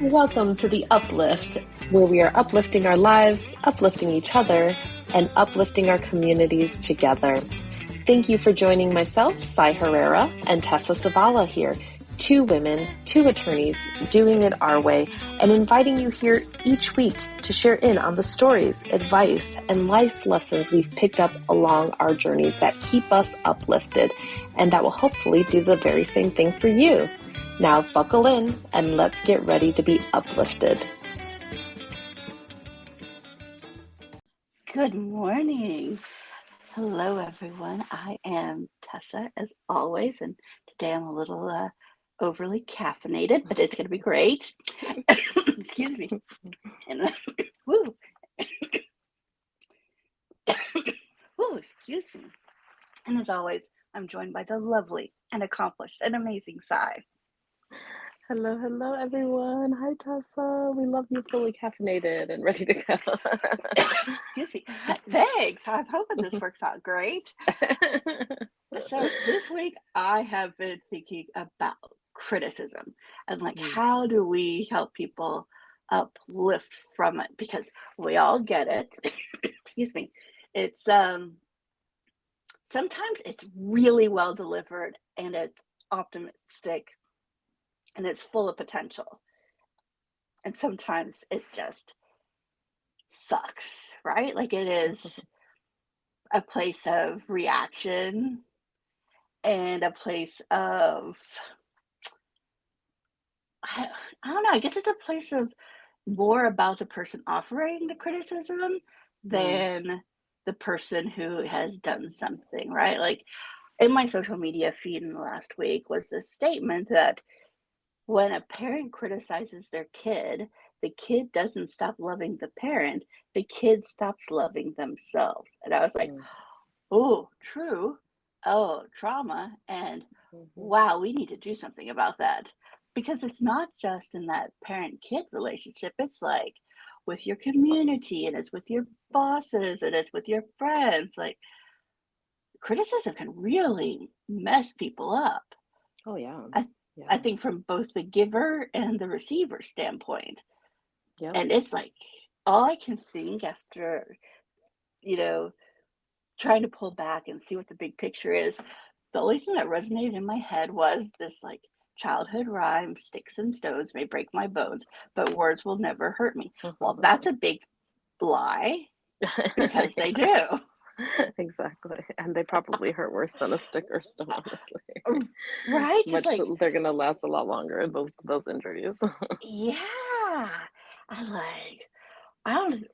Welcome to the Uplift, where we are uplifting our lives, uplifting each other, and uplifting our communities together. Thank you for joining myself, Cy Herrera, and Tessa Savala here, two women, two attorneys, doing it our way, and inviting you here each week to share in on the stories, advice, and life lessons we've picked up along our journeys that keep us uplifted, and that will hopefully do the very same thing for you. Now buckle in and let's get ready to be uplifted. Good morning. Hello, everyone. I am Tessa, as always, and today I'm a little overly caffeinated, but it's going to be great. Excuse me. And woo. Woo, excuse me. And as always, I'm joined by the lovely and accomplished and amazing Cy. Hello, everyone. Hi, Tessa. We love you fully caffeinated and ready to go. Excuse me. Thanks. I'm hoping this works out great. So this week I have been thinking about criticism and how do we help people uplift from it, because we all get it. Excuse me. It's sometimes it's really well delivered and it's optimistic and it's full of potential, and sometimes it just sucks, right? Like it is a place of reaction and a place of I don't know, I guess it's a place of more about the person offering the criticism than the person who has done something, right? Like in my social media feed in the last week was this statement that when a parent criticizes their kid, the kid doesn't stop loving the parent, the kid stops loving themselves. And I was like, oh, true. Oh, trauma. And wow, we need to do something about that. Because it's not just in that parent-kid relationship. It's like with your community, and it's with your bosses, and it's with your friends. Like criticism can really mess people up. Oh, yeah. I think from both the giver and the receiver standpoint. Yep. And it's like all I can think after, trying to pull back and see what the big picture is, the only thing that resonated in my head was this like childhood rhyme: sticks and stones may break my bones, but words will never hurt me. Well, that's a big lie, because they do. Exactly. And they probably hurt worse than a stick or stone, honestly. Right? They're gonna last a lot longer, those injuries. Yeah. I don't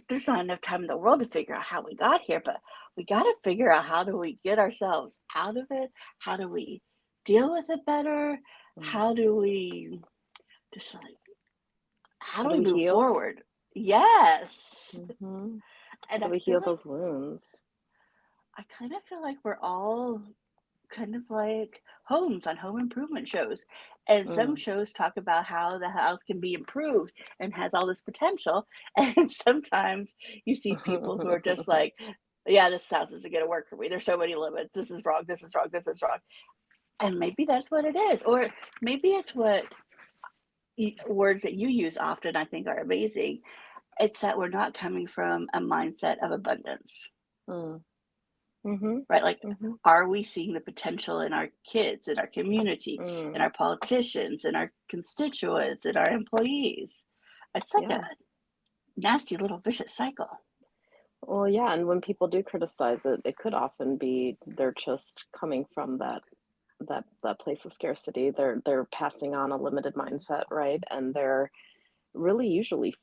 there's not enough time in the world to figure out how we got here, but we got to figure out how do we get ourselves out of it? How do we deal with it better? How do we just how do we move heal? forward? Yes. And how do we heal those wounds? I kind of feel like we're all kind of like homes on home improvement shows. And some shows talk about how the house can be improved and has all this potential. And sometimes you see people who are just like, yeah, this house isn't going to work for me. There's so many limits. This is wrong. This is wrong. This is wrong. And maybe that's what it is. Or maybe it's what words that you use often, I think, are amazing. It's that we're not coming from a mindset of abundance. Right? Like, are we seeing the potential in our kids, in our community, in our politicians, in our constituents, in our employees? It's like a nasty little vicious cycle. Well, yeah, and when people do criticize it, it could often be they're just coming from that place of scarcity. They're passing on a limited mindset, right? And they're really usually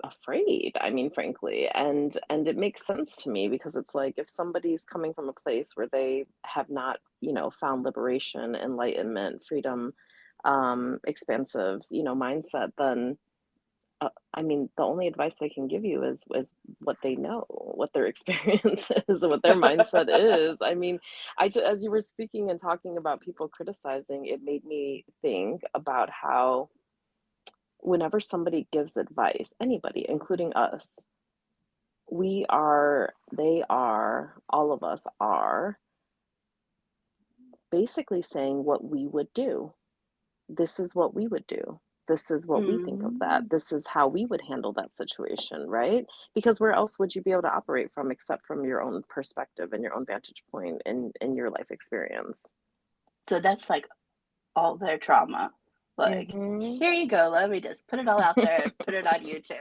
afraid, I mean, frankly. And it makes sense to me, because it's like if somebody's coming from a place where they have not, found liberation, enlightenment, freedom, expansive, mindset, then I mean, the only advice they can give you is what they know, what their experience is, and what their mindset is. I mean, as you were speaking and talking about people criticizing, it made me think about how whenever somebody gives advice, anybody, including us, they are, all of us are basically saying what we would do. This is what we would do. This is what we think of that. Mm. This is how we would handle that situation, right? Because where else would you be able to operate from except from your own perspective and your own vantage point in your life experience? So that's like all their trauma. Like, Mhm. here you go. Let me just put it all out there and put it on you too.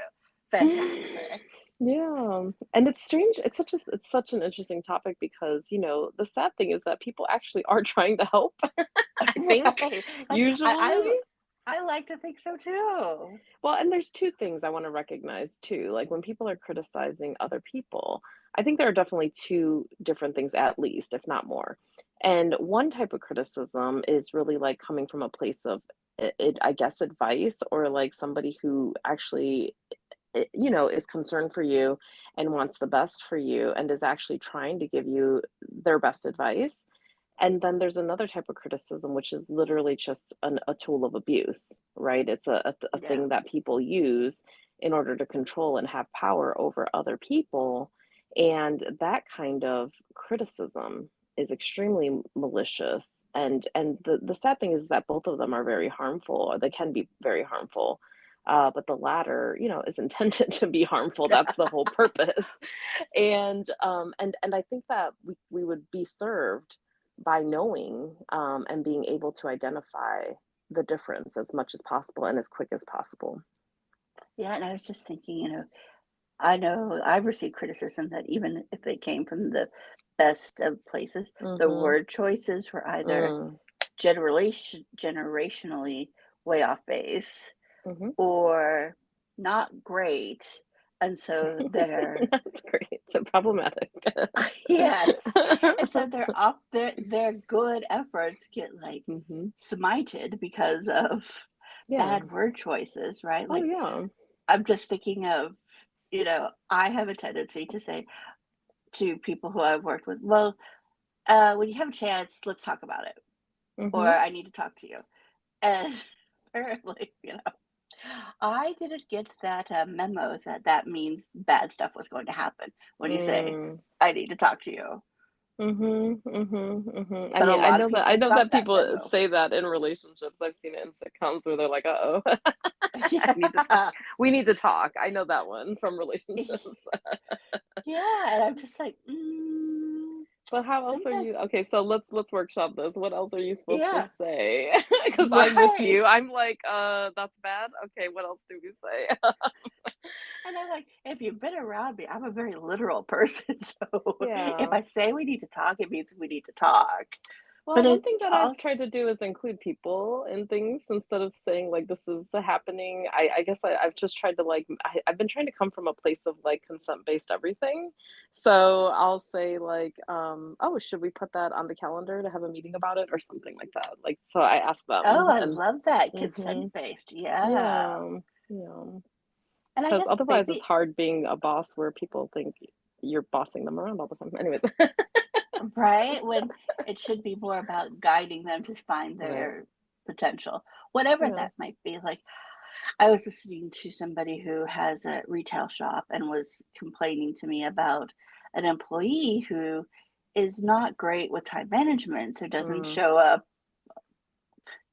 Fantastic. Yeah, and it's strange. It's such an interesting topic because, the sad thing is that people actually are trying to help, I think, Right. Like usually. I like to think so too. Well, and there's 2 things I wanna recognize too, like, when people are criticizing other people, I think there are definitely 2 different things at least, if not more. And one type of criticism is really, like, coming from a place of, I guess, advice or, like, somebody who actually, is concerned for you and wants the best for you and is actually trying to give you their best advice. And then there's another type of criticism, which is literally just a tool of abuse, right? It's a Yeah. thing that people use in order to control and have power over other people. And that kind of criticism is extremely malicious. And the sad thing is that both of them are very harmful, or they can be very harmful. But the latter, is intended to be harmful. That's the whole purpose. And I think that we would be served by knowing, and being able to identify the difference as much as possible and as quick as possible. Yeah, and I was just thinking, I know I've received criticism that even if it came from the best of places, the Mhm. word choices were either Mm. generationally way off base Mhm. or not great. And so they're That's great. So problematic. yes. And so their good efforts get like Mhm. smited because of Yeah. bad word choices, right? Oh, Like yeah. I'm just thinking of, I have a tendency to say to people who I've worked with, well, when you have a chance, let's talk about it. Or Mhm. I need to talk to you. And apparently, I didn't get that memo that that means bad stuff was going to happen when you say, Mm. I need to talk to you. Mhm, mhm, mhm. I But a mean, I lot of know that I people know got that that people memo. say that in relationships. I've seen it in sitcoms where they're like, "Uh-oh, I need to talk. Yeah. We need to talk." I know that one from relationships. Yeah. And I'm just like, But how else are sometimes, you okay, so let's workshop this. What else are you supposed to yeah, say? Because 'Cause I'm with right. you. I'm like, that's bad? Okay, what else do we say?" And I'm like, if you've been around me, I'm a very literal person. So if Yeah. I say we need to talk, it means we need to talk. Well, But one it's thing that I've also, tried to do is include people in things instead of saying like this is happening. I guess I've just tried to like I've been trying to come from a place of like consent based everything. So I'll say like, oh, should we put that on the calendar to have a meeting about it or something like that. Like so I ask oh, them I and love that consent hmm based. Yeah. yeah, yeah. And I Because guess otherwise it's maybe, hard being a boss where people think you're bossing them around all the time. Anyways. right, when it should be more about guiding them to find Right. their potential, whatever Yeah. that might be. Like, I was listening to somebody who has a retail shop and was complaining to me about an employee who is not great with time management, so doesn't Mm. show up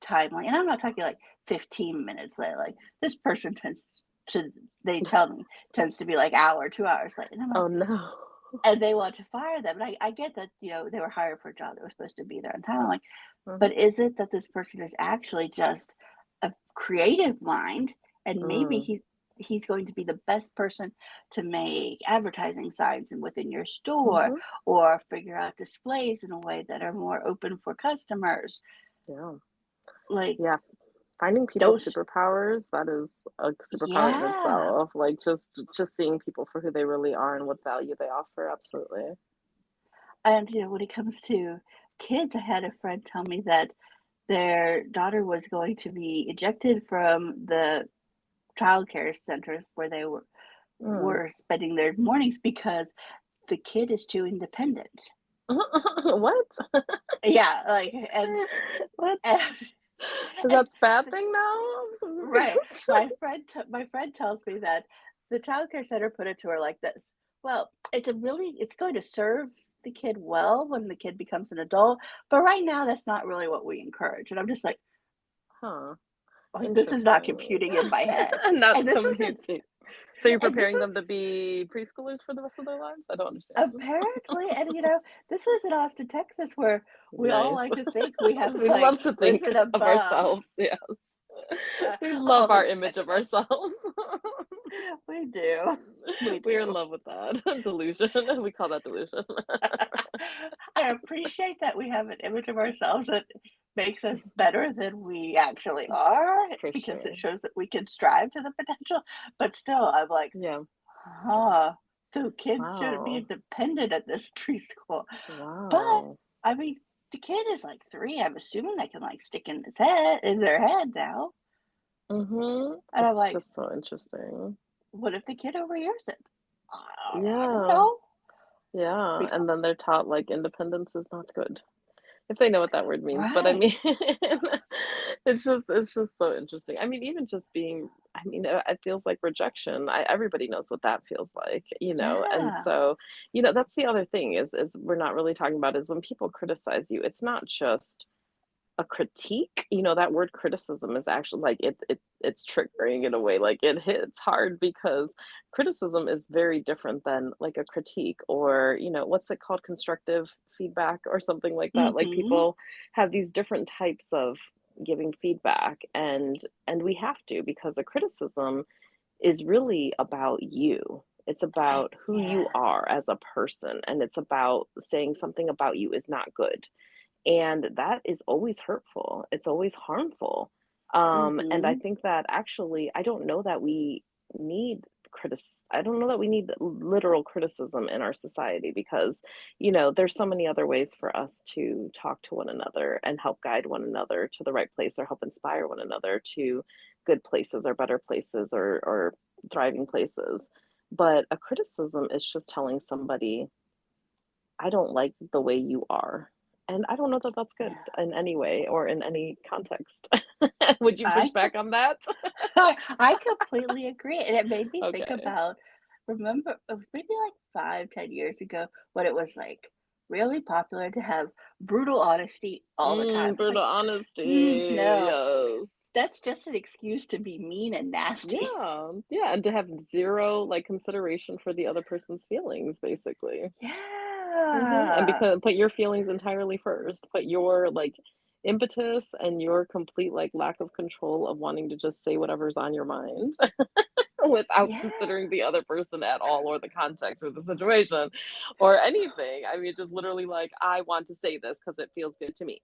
timely. And I'm not talking like 15 minutes late. Like this person tends to, they tell me, tends to be like hour, 2 hours late. And I'm like, Oh no. and they want to fire them. And I get that, they were hired for a job that was supposed to be there on time. I'm like, Mhm. but is it that this person is actually just a creative mind and maybe Mm. he's going to be the best person to make advertising signs and within your store Mhm. or figure out displays in a way that are more open for customers. Yeah. Like Yeah. Finding people's those, superpowers, that is a superpower in yeah. itself. Like just seeing people for who they really are and what value they offer. Absolutely. And when it comes to kids, I had a friend tell me that their daughter was going to be ejected from the childcare center where they Mm. were spending their mornings because the kid is too independent. What? Yeah, like What? and, and That's bad thing now? I'm so right. confused. My friend tells me that the childcare center put it to her like this. Well, it's going to serve the kid well when the kid becomes an adult, but right now that's not really what we encourage. And I'm just like, Huh. Like, this is not Interesting. computing in my head. And that's And this was a community. So you're and this preparing them was to be preschoolers for the rest of their lives? I don't understand. apparently, and, this was in Austin, Texas, where we all Nice. like to think we have, We like, love to think risen of above, ourselves, yes. We love all our this image of pettiness. ourselves. We do. We We're in do. love with that. Delusion. We call that delusion. I appreciate that we have an image of ourselves that makes us better than we actually are, For because it sure. shows that we can strive to the potential. But still, I'm like, Yeah. huh. So kids shouldn't be Wow. independent at this preschool. But Wow. I mean, the kid is like 3. I'm assuming they can like stick in their head now. Mhm. And I'm It's like, just so interesting. what if the kid overhears it? I don't Yeah. know. Yeah, We and then they're taught, like, independence is not good. If they know what that word means, but I right. mean, it's just so interesting. I mean, even just being I mean, it feels like rejection. Everybody knows what that feels like, and Yeah. so, that's the other thing is we're not really talking about is when people criticize you, it's not just a critique. That word criticism is actually like it's triggering in a way. Like it hits hard because criticism is very different than like a critique or, what's it called? Constructive feedback or something like that. Like Mhm. people have these different types of giving feedback and we have to because a criticism is really about you. It's about who you Yeah. are as a person and it's about saying something about you is not good and that is always hurtful. It's always harmful. And I Mhm. think that actually, I don't know that we need I don't know that we need literal criticism in our society because, there's so many other ways for us to talk to one another and help guide one another to the right place or help inspire one another to good places or better places or thriving places. But a criticism is just telling somebody, I don't like the way you are. And I don't know that that's good Yeah. in any way or in any context. Would you I push com back on that? I completely agree, and it made me think Okay. about, remember, maybe like 5, 10 years ago when it was, like, really popular to have brutal honesty all the time. It's like, Brutal honesty. no, Yes. that's just an excuse to be mean and nasty. Yeah. Yeah. And to have zero like consideration for the other person's feelings, basically. And Yeah. because put your feelings entirely first. Put your like impetus and your complete like lack of control of wanting to just say whatever's on your mind without Yeah. considering the other person at all or the context or the situation or anything. I mean, just literally like, I want to say this because it feels good to me.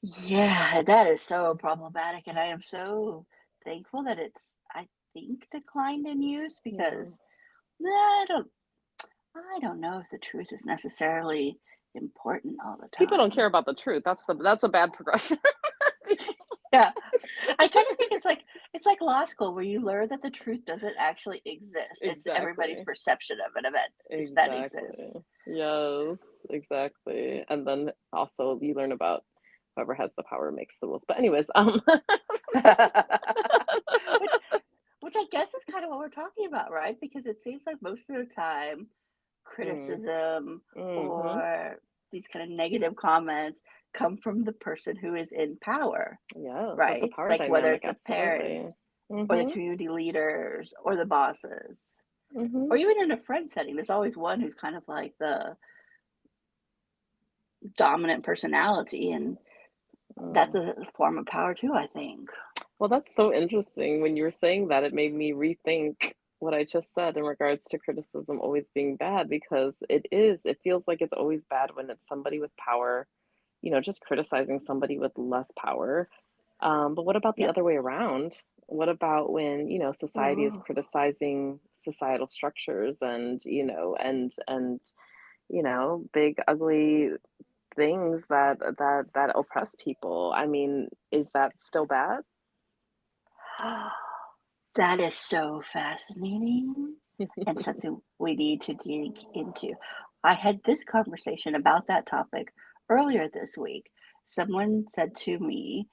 Yeah, that is so problematic, and I am so thankful that it's, I think, declined in use because, Yeah. nah, I don't know if the truth is necessarily important all the People don't care time. about the truth. That's a bad progression. Yeah. I kind of think it's like law school where you learn that the truth doesn't actually exist. It's everybody's Exactly. perception of an event is that Exactly. exists. Yes, exactly. And then also you learn about whoever has the power makes the rules. But anyways, Which which I guess is kind of what we're talking about, right? Because it seems like most of the time mm, criticism mhm. or these kind of negative comments come from the person who is in power, Yes, that's a right? power Like whether dynamic, it's the parent absolutely. or the Mhm. community leaders or the bosses, or Mhm. even in a friend setting, there's always one who's kind of like the dominant personality, and that's Mm. a form of power too, I think. Well, that's so interesting. When you were saying that, it made me rethink what I just said in regards to criticism always being bad because it feels like it's always bad when it's somebody with power, just criticizing somebody with less power. But what about the Yep. other way around? What about when, society is Ooh. criticizing societal structures and, big ugly things that oppress people? I mean, is that still bad? That is so fascinating and something we need to dig into. I had this conversation about that topic earlier this week. Someone said to me,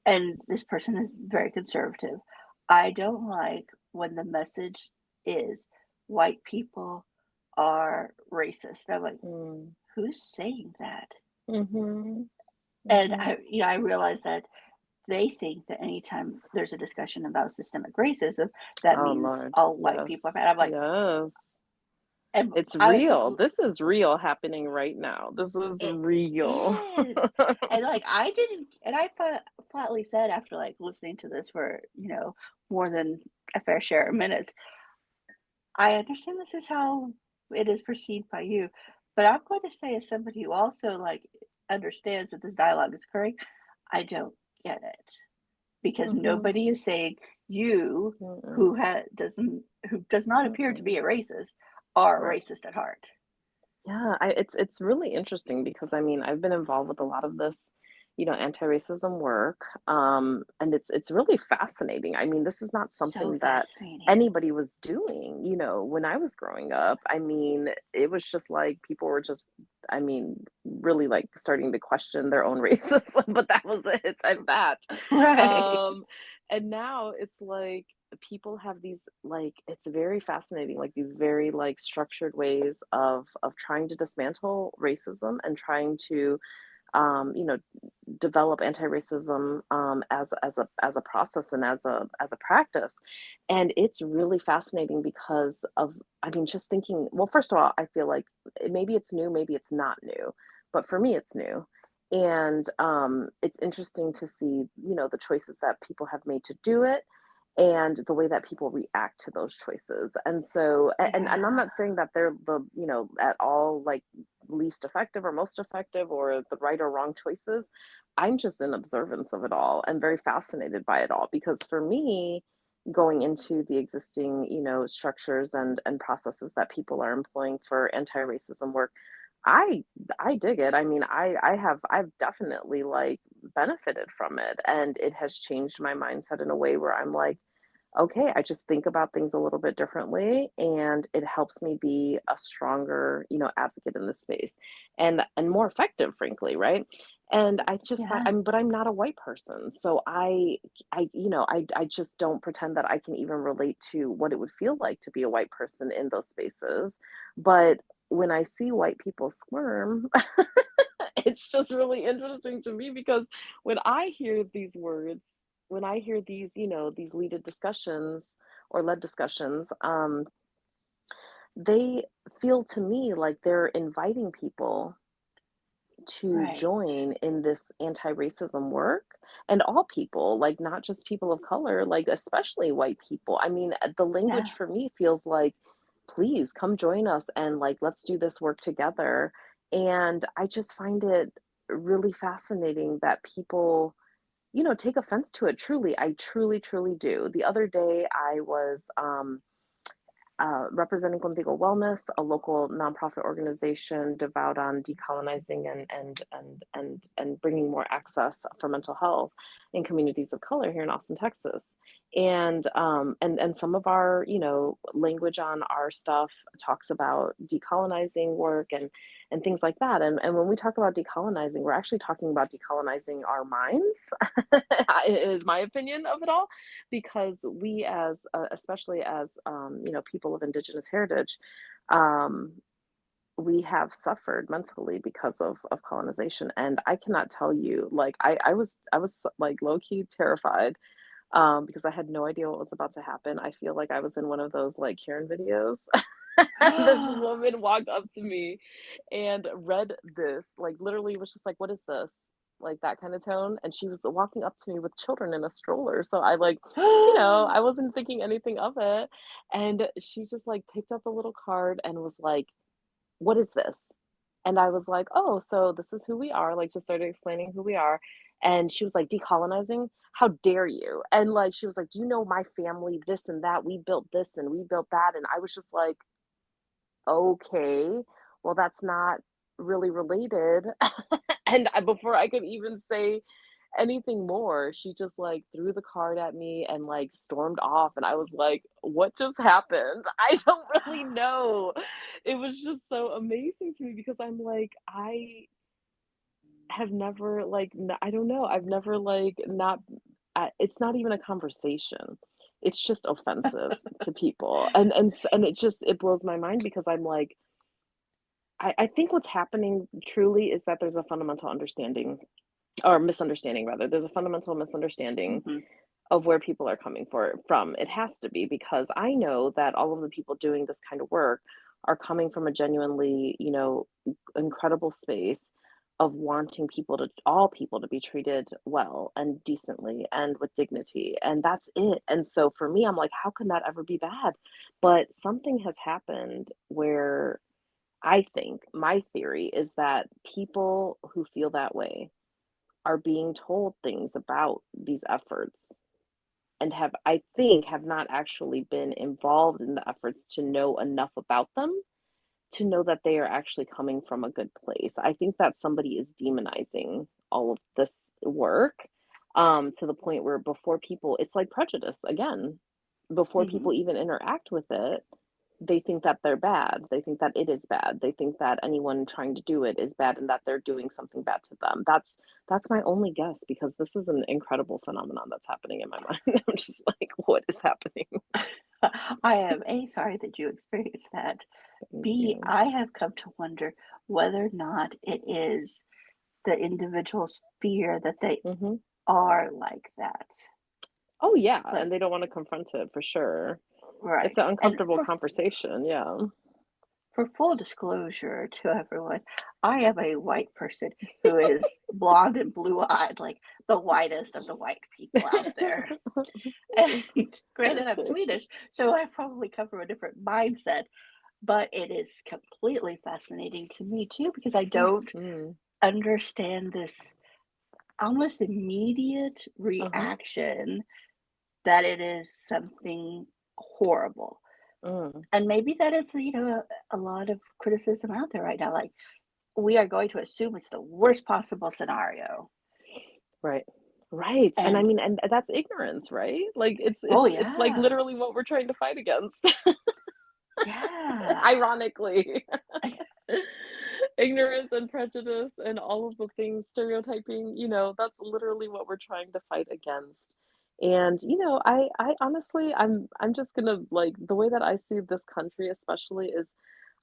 and this person is very conservative, I don't like when the message is white people are racist. I'm like, Mm. who's saying that? Mhm. And Mhm. I realized that they think that anytime there's a discussion about systemic racism, that Oh, means Lord. all white Yes. people are bad. I'm like, Yes. and It's I was just real. This is real happening right now. This is it real. is. And like I didn't and I flatly said after like listening to this for, more than a fair share of minutes, I understand this is how it is perceived by you, but I'm going to say as somebody who also like understands that this dialogue is occurring, I don't get it. Because Mhm. nobody is saying you Mm-mm. who does not appear to Mm-mm. be a racist are a Right. racist at heart. Yeah, it's really interesting because I mean, I've been involved with a lot of this, anti-racism work, and it's really fascinating. I mean, this is not So something that fascinating. anybody was doing, when I was growing up. I mean, it was just like people were just, I mean, really like starting to question their own racism, but that was it at that. Right. Um, and now it's like people have these like it's very fascinating like these very like structured ways of trying to dismantle racism and trying to you know develop anti-racism as a process and as a practice. And it's really fascinating because of, I mean, just thinking, well, first of all, I feel like maybe it's new, maybe it's not new, but for me it's new. And it's interesting to see, the choices that people have made to do it and the way that people react to those choices. And so, and I'm Yeah. not saying that they're the, at all like least effective or most effective or the right or wrong choices. I'm just in observance of it all and very fascinated by it all because for me, going into the existing, structures and processes that people are employing for anti-racism work, I I dig it. I mean, I've definitely like benefited from it and it has changed my mindset in a way where I'm like, okay, I just think about things a little bit differently and it helps me be a stronger, advocate in this space and more effective, frankly, right? And I just find, Yeah. but I'm not a white person. So I just don't pretend that I can even relate to what it would feel like to be a white person in those spaces. But when I see white people squirm, it's just really interesting to me because when I hear these words, when I hear these, these leaded discussions or led discussions, they feel to me like they're inviting people to Right. join in this anti-racism work and all people, like not just people of color, like especially white people. I mean, the Yeah. language for me feels like, please come join us and like let's do this work together. And I just find it really fascinating that people, take offense to it. Truly, I truly, truly do. The other day, I was representing Contigo Wellness, a local nonprofit organization devout on decolonizing and bringing more access for mental health in communities of color here in Austin, Texas. And some of our, language on our stuff talks about decolonizing work and things like that. And when we talk about decolonizing, we're actually talking about decolonizing our minds, is my opinion of it all, because we as especially as people of indigenous heritage, um, we have suffered mentally because of colonization. And I cannot tell you, like I was like low-key terrified because I had no idea what was about to happen. I feel like I was in one of those like Karen videos. And this woman walked up to me and read this, like literally was just like, "What is this?" Like that kind of tone. And she was walking up to me with children in a stroller. So I like, I wasn't thinking anything of it. And she just like picked up a little card and was like, "What is this?" And I was like, "Oh, so this is who we are," like, just started explaining who we are, and she was like, "Decolonizing? How dare you?" And, like, she was like, "Do you know my family, this and that, we built this and we built that," and I was just like, "Okay, well, that's not really related." And before I could even say anything more, she just, like, threw the card at me and, like, stormed off, and I was like, "What just happened?" I don't really know. It was just so amazing to me because I'm like, I have never, like, I don't know, I've never, like, not it's not even a conversation. It's just offensive to people, and it blows my mind because I'm like, I think what's happening truly is that there's a fundamental understanding or misunderstanding rather. There's a fundamental misunderstanding Mhm. of where people are coming from. It has to be because I know that all of the people doing this kind of work are coming from a genuinely, incredible space of wanting all people to be treated well and decently and with dignity. And that's it. And so for me, I'm like, how can that ever be bad? But something has happened where I think my theory is that people who feel that way are being told things about these efforts and I think have not actually been involved in the efforts to know enough about them to know that they are actually coming from a good place. I think that somebody is demonizing all of this work, to the point where before people it's like prejudice again. Before Mhm. people even interact with it, they think that they're bad. They think that it is bad. They think that anyone trying to do it is bad and that they're doing something bad to them. That's my only guess because this is an incredible phenomenon that's happening in my mind. I'm just like, what is happening? I am A, sorry that you experienced that. Thank B, you. I have come to wonder whether or not it is the individual's fear that they Mhm. are like that. Oh, yeah, Like, and they don't wanna confront it for sure. It's right. an And uncomfortable conversation, yeah. for full disclosure to everyone, I am a white person who is blonde and blue-eyed, like the whitest of the white people out there. And granted, I'm Swedish, so I probably come from a different mindset, but it is completely fascinating to me too because I don't Mhm. understand this almost immediate Uh-huh. reaction that it is something horrible. Mm. And maybe that is, a lot of criticism out there right now. Like, we are going to assume it's the worst possible scenario. Right. Right, and I And mean and that's ignorance, right? Like, it's oh, it's it's, like, yeah. literally what we're trying to fight against, Yeah. ironically. Ignorance and prejudice and all of the things, stereotyping, that's literally what we're trying to fight against. And, I honestly, I'm just gonna like the way that I see this country especially is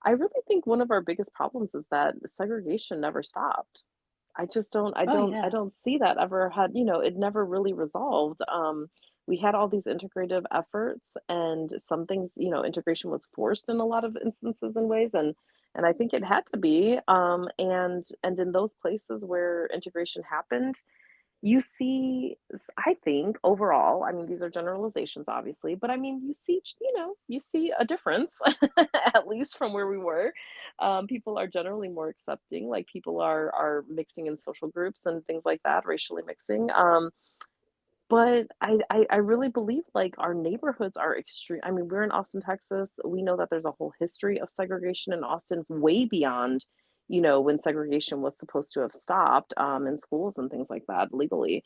I really think one of our biggest problems is that segregation never stopped. I just don't I Oh, don't I yeah. don't see that ever had, it never really resolved. We had all these integrative efforts and some things, integration was forced in a lot of instances and ways and I think it had to be. And in those places where integration happened, you see, I think overall, I mean, these are generalizations, obviously, but I mean, you see a difference, at least from where we were. People are generally more accepting, like people are mixing in social groups and things like that, racially mixing. But I really believe like our neighborhoods are extreme. I mean, we're in Austin, Texas. We know that there's a whole history of segregation in Austin, way beyond, when segregation was supposed to have stopped in schools and things like that legally.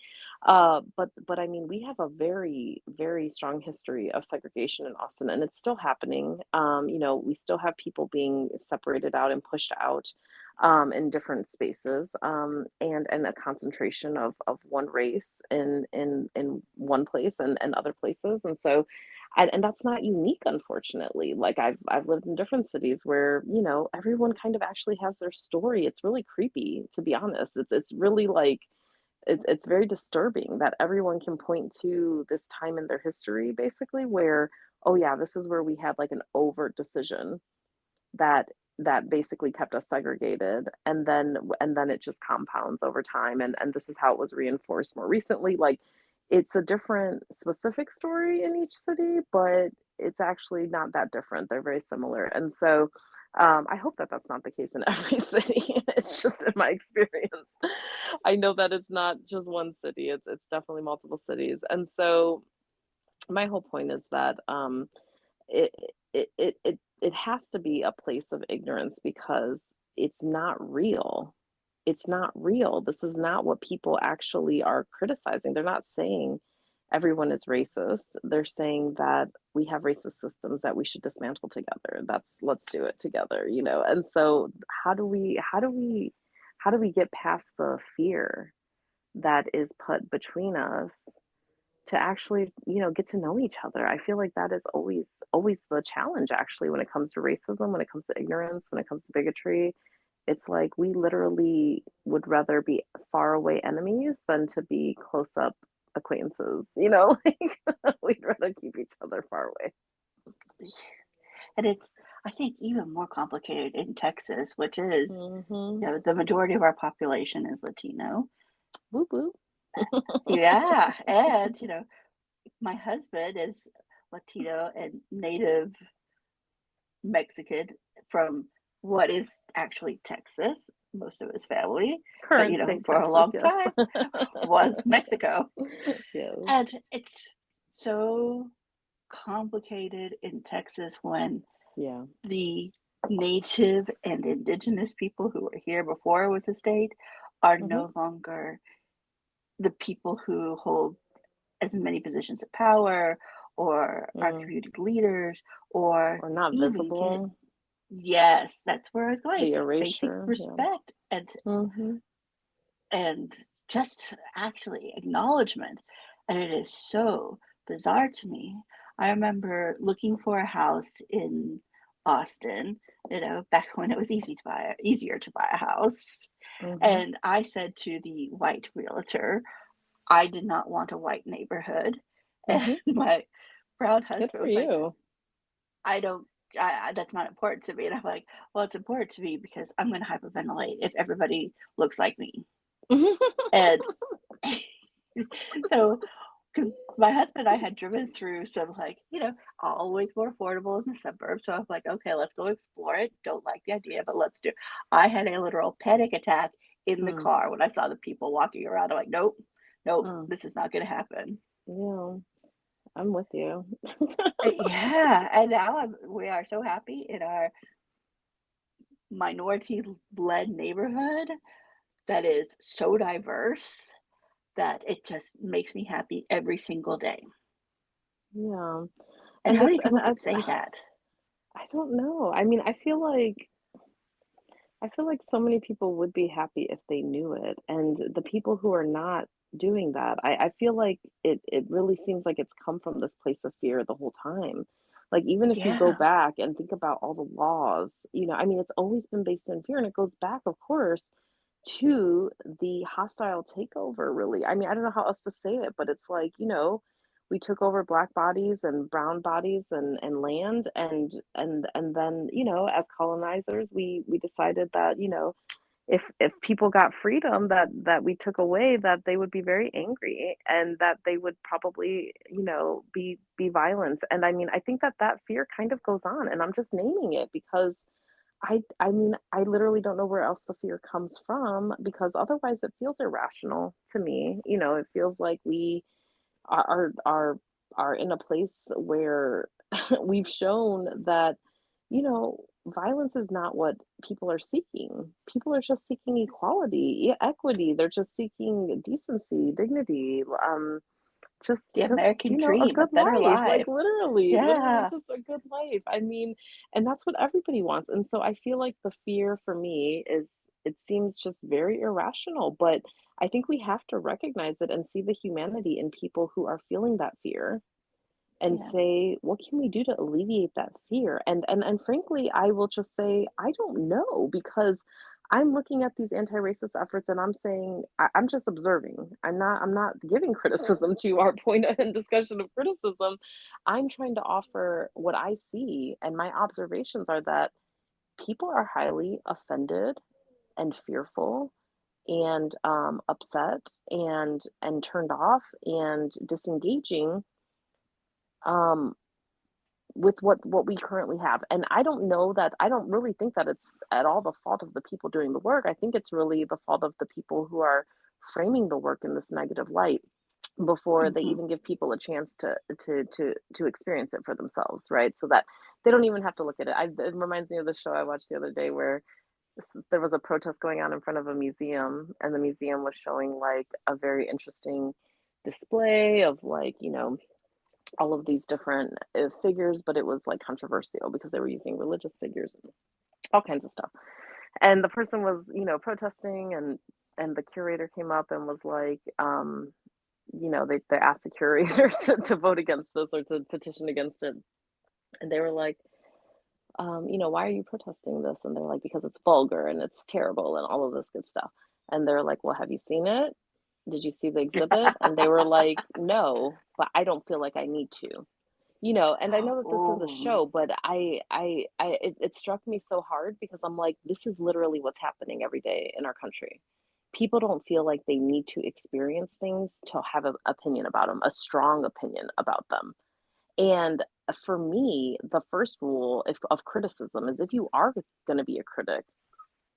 But I mean, we have a very, very strong history of segregation in Austin, and it's still happening. We still have people being separated out and pushed out in different spaces, and a concentration of one race in one place and other places, and so, and that's not unique, unfortunately. Like I've lived in different cities where everyone kind of actually has their story. It's really creepy, to be honest. It's really like it's very disturbing that everyone can point to this time in their history, basically, where oh yeah, this is where we had like an overt decision that basically kept us segregated and then it just compounds over time and this is how it was reinforced more recently. Like it's a different specific story in each city, but it's actually not that different. They're very similar. And so I hope that that's not the case in every city. It's just in my experience. I know that it's not just one city. It's definitely multiple cities. And so my whole point is that it it has to be a place of ignorance because it's not real. It's not real. This is not what people actually are criticizing. They're not saying everyone is racist. They're saying that we have racist systems that we should dismantle together. That's let's do it together. And so how do we get past the fear that is put between us to actually, get to know each other? I feel like that is always the challenge actually when it comes to racism, when it comes to ignorance, when it comes to bigotry. it's like we literally would rather be far away enemies than to be close up acquaintances, you know? Like, we'd rather keep each other far away. And it's, I think, even more complicated in Texas, which is, Mhm. the majority of our population is Latino. Whoop, whoop. Yeah, and, my husband is Latino and native Mexican from what is actually Texas, most of his family, but, Current state for a Texas, long yes. time was Mexico. Yes. And it's so complicated in Texas when Yeah. the native and indigenous people who were here before it was a state are Mhm. no longer the people who hold as many positions of power or are Mm. community leaders or Or not even get, visible. yes, that's where it's going, The basic erasure, yeah. respect Mhm. and just actually acknowledgement. And it is so bizarre to me. I remember looking for a house in Austin, back when it was easier to buy a house. Mhm. And I said to the white realtor, I did not want a white neighborhood. And Mhm. my brown Good husband for was like, you. I don't, that's not important to me. And I'm like, well, it's important to me because I'm going to hyperventilate if everybody looks like me. And so, 'cause my husband and I had driven through some, like, always more affordable in the suburbs. So I was like, okay, let's go explore it. Don't like the idea, but let's do it. I had a literal panic attack in the Mm. car when I saw the people walking around. I'm like, nope, nope, Mm. this is not going to happen. Yeah, I'm with you. Yeah, and now we are so happy in our minority-led neighborhood that is so diverse that it just makes me happy every single day. Yeah, And and how that's many and people could that's say that? I don't know. I mean, I feel like so many people would be happy if they knew it, and the people who are not doing that, I feel like it really seems like it's come from this place of fear the whole time. Like, even if you go Yeah, back and think about all the laws, I mean, it's always been based in fear, and it goes back, of course, to the hostile takeover, really. I mean, I don't know how else to say it, but it's like, we took over black bodies and brown bodies and land and then, as colonizers, we decided that, if people got freedom that we took away, that they would be very angry and that they would probably, be violence. And I mean, I think that fear kind of goes on, and I'm just naming it because I mean, I literally don't know where else the fear comes from because otherwise it feels irrational to me. It feels like we are in a place where we've shown that, violence is not what people are seeking. People are just seeking equality, equity. They're just seeking decency, dignity, the American a dream, a good better life, like, life. literally Yeah, just a good life. I mean, and that's what everybody wants, and so I feel like the fear for me is it seems just very irrational, but I think we have to recognize it and see the humanity in people who are feeling that fear and yeah, say, "What can we do to alleviate that fear?" And frankly, I will just say, "I don't know," because I'm looking at these anti-racist efforts and I'm saying I'm just observing. I'm not giving criticism to our point and discussion of criticism. I'm trying to offer what I see, and my observations are that people are highly offended and fearful and upset and turned off and disengaging um, with what we currently have. And I don't really think that it's at all the fault of the people doing the work. I think it's really the fault of the people who are framing the work in this negative light before they hmm even give people a chance to experience it for themselves, right? So that they don't even have to look at it. It reminds me of the show I watched the other day where there was a protest going on in front of a museum, and the museum was showing like a very interesting display of, like, all of these different figures, but it was like controversial because they were using religious figures and all kinds of stuff. And the person was, protesting, and the curator came up and was like, they asked the curator to vote against this or to petition against it, and they were like, why are you protesting this? And they're like, because it's vulgar and it's terrible and all of this good stuff. And they're like, well, have you seen it? Did you see the exhibit? And they were like, no, but I don't feel like I need to. And I know that this is a Oh, show, but it struck me so hard because I'm like, this is literally what's happening every day in our country. People don't feel like they need to experience things to have an opinion about them, a strong opinion about them. And for me, the first rule of criticism is if you are going to be a critic,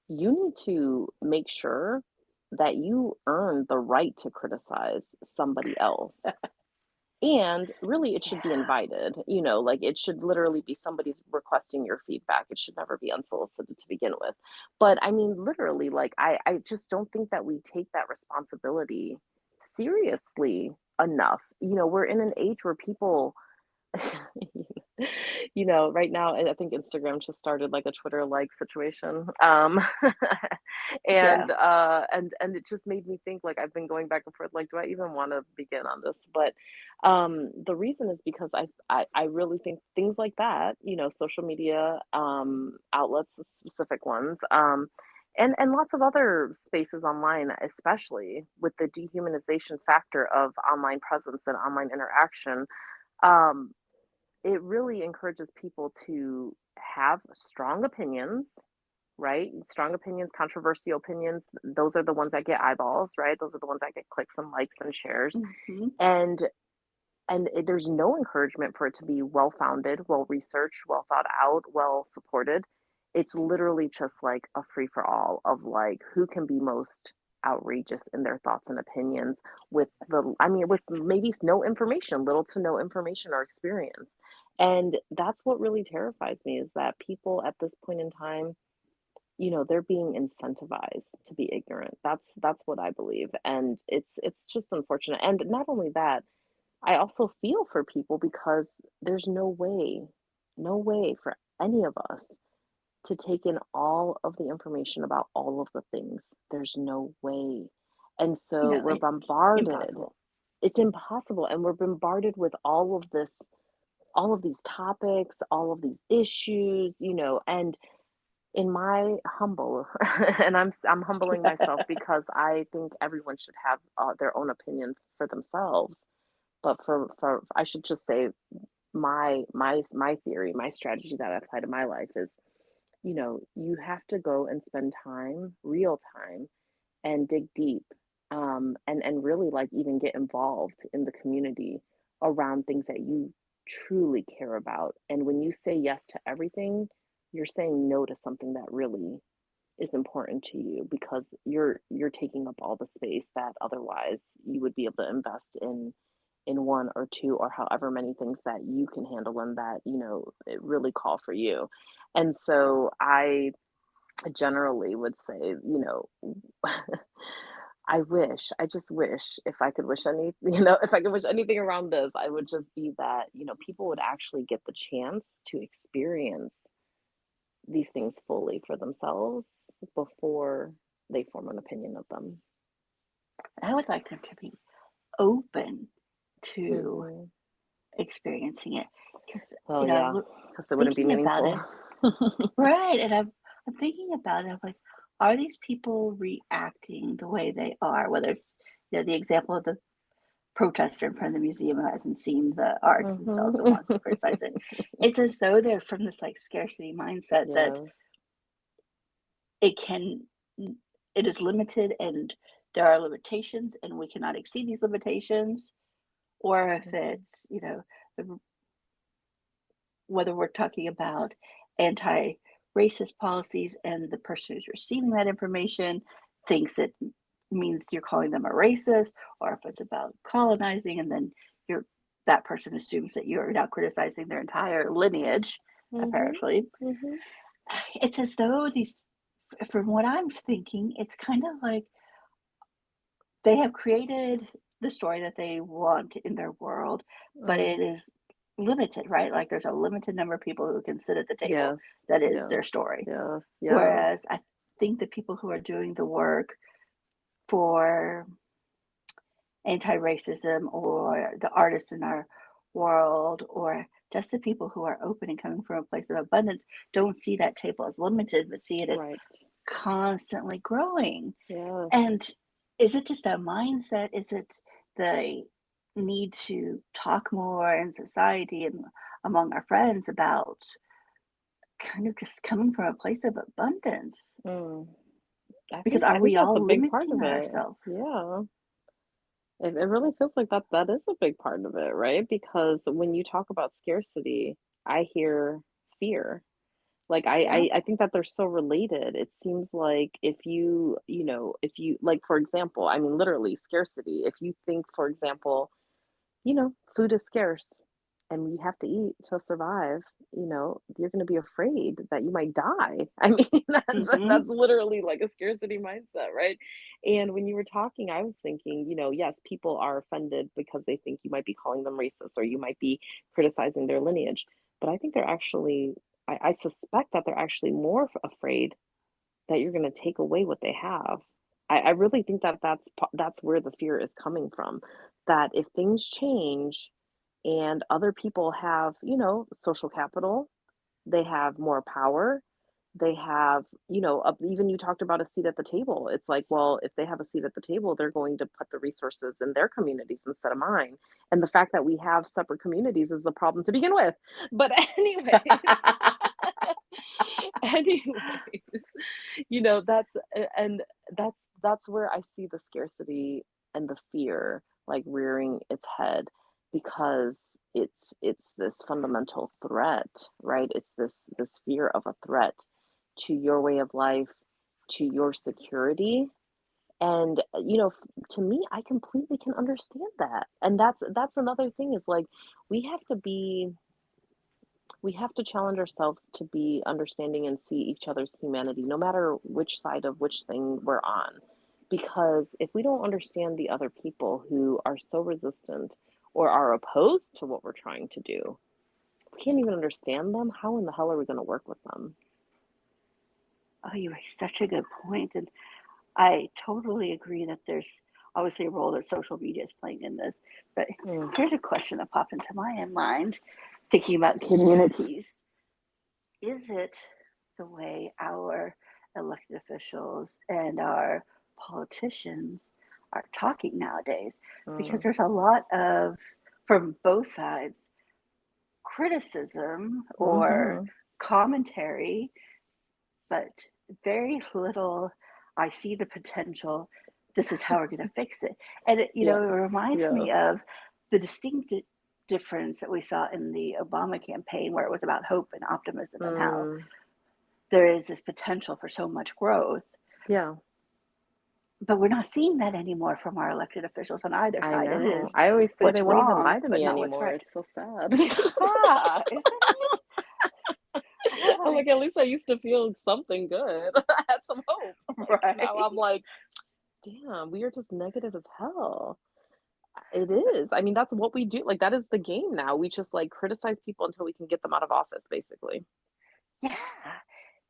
you need to make sure that you earn the right to criticize somebody else. And really, it should be yeah. invited, like it should literally be somebody's requesting your feedback. It should never be unsolicited to begin with. But I mean, literally, like, I just don't think that we take that responsibility seriously enough. We're in an age where people right now, I think Instagram just started like a Twitter-like situation. Yeah. And it just made me think like I've been going back and forth, like, do I even want to begin on this? But the reason is because I really think things like that, social media outlets, specific ones, and lots of other spaces online, especially with the dehumanization factor of online presence and online interaction. Um, it really encourages people to have strong opinions, right? Strong opinions, controversial opinions, those are the ones that get eyeballs, right? Those are the ones that get clicks and likes and shares. Hmm. And there's no encouragement for it to be well-founded, well-researched, well thought out, well supported. It's literally just like a free for all of like who can be most outrageous in their thoughts and opinions with maybe no information, little to no information or experience. And that's what really terrifies me is that people at this point in time, they're being incentivized to be ignorant. That's what I believe. And it's just unfortunate. And not only that, I also feel for people because there's no way for any of us to take in all of the information about all of the things. There's no way. And so No, we're it's bombarded. impossible. It's impossible. And we're bombarded with all of these topics, all of these issues, and in my humble, and I'm humbling myself because I think everyone should have their own opinion for themselves. But for I should just say my theory, my strategy that I apply to my life is, you have to go and spend time, real time, and dig deep, and really like even get involved in the community around things that you truly care about. And when you say yes to everything, you're saying no to something that really is important to you because you're taking up all the space that otherwise you would be able to invest in one or two or however many things that you can handle and that it really call for you. And so I generally would say, I just wish if I could wish any, if I could wish anything around this, I would just be that, people would actually get the chance to experience these things fully for themselves before they form an opinion of them. I would like them to be open to Hmm. experiencing it because, Well, yeah, because it wouldn't be thinking about meaningful. it, right? And I'm thinking about it. I'm like, are these people reacting the way they are? Whether it's the example of the protester in front of the museum who hasn't seen the art themselves but Hmm. wants to criticize it. It's as though they're from this like scarcity mindset that Yeah. it can it is limited and there are limitations and we cannot exceed these limitations. Or if Mhm. it's, the, whether we're talking about anti-racist policies and the person who's receiving that information thinks it means you're calling them a racist, or if it's about colonizing and then you're that person assumes that you're now criticizing their entire lineage, Mhm. apparently. Mhm. It's as though these, from what I'm thinking, it's kind of like they have created the story that they want in their world, but it Mm. is limited, right? Like there's a limited number of people who can sit at the table Yes. that is Yes. their story. Yes. Yes. Whereas I think the people who are doing the work for anti-racism or the artists in our world, or just the people who are open and coming from a place of abundance, don't see that table as limited, but see it as Right. constantly growing. Yes. And is it just a mindset? Is it the need to talk more in society and among our friends about kind of just coming from a place of abundance? Mm. Because I are think we that's a all big part limiting of it. ourselves? Yeah. It really feels like that is a big part of it, right? Because when you talk about scarcity, I hear fear. Like, Yeah. I think that they're so related. It seems like if if you like, for example, I mean, literally scarcity. If you think, for example, food is scarce and we have to eat to survive, you're going to be afraid that you might die. I mean, Hmm. that's literally like a scarcity mindset, right? And when you were talking, I was thinking, yes, people are offended because they think you might be calling them racist or you might be criticizing their lineage. But I think they're actually, I suspect that they're actually more afraid that you're gonna take away what they have. I really think that that's where the fear is coming from, that if things change and other people have, social capital, they have more power, they have, even you talked about a seat at the table. It's like, well, if they have a seat at the table, they're going to put the resources in their communities instead of mine. And the fact that we have separate communities is the problem to begin with. But anyways, anyways, and that's where I see the scarcity and the fear like rearing its head because it's this fundamental threat, right? It's this fear of a threat to your way of life, to your security. And to me, I completely can understand that. And that's another thing is like we have to be we have to challenge ourselves to be understanding and see each other's humanity, no matter which side of which thing we're on. Because if we don't understand the other people who are so resistant or are opposed to what we're trying to do, we can't even understand them. How in the hell are we going to work with them? Oh, you raise such a good point. And I totally agree that there's obviously a role that social media is playing in this. But Mm, here's a question that popped into my mind thinking about communities. Is it the way our elected officials and our politicians are talking nowadays? Because mm, there's a lot of, from both sides, criticism or mm-hmm. commentary, but very little. I see the potential. This is how we're going to fix it. And it Yes, reminds yes. me of the distinct difference that we saw in the Obama campaign, where it was about hope and optimism and how Mm, there is this potential for so much growth. yeah, But we're not seeing that anymore from our elected officials on either I side. It know. is I always say they what's won't even wrong, lie to but me not what's anymore. right. It's so sad. Yeah, isn't it? I'm I'm like, like, at least I used to feel something good. I had some hope. Like now right. I'm like, damn, we are just negative as hell. It is. I mean, that's what we do. Like that is the game now. We just like criticize people until we can get them out of office, basically. Yeah.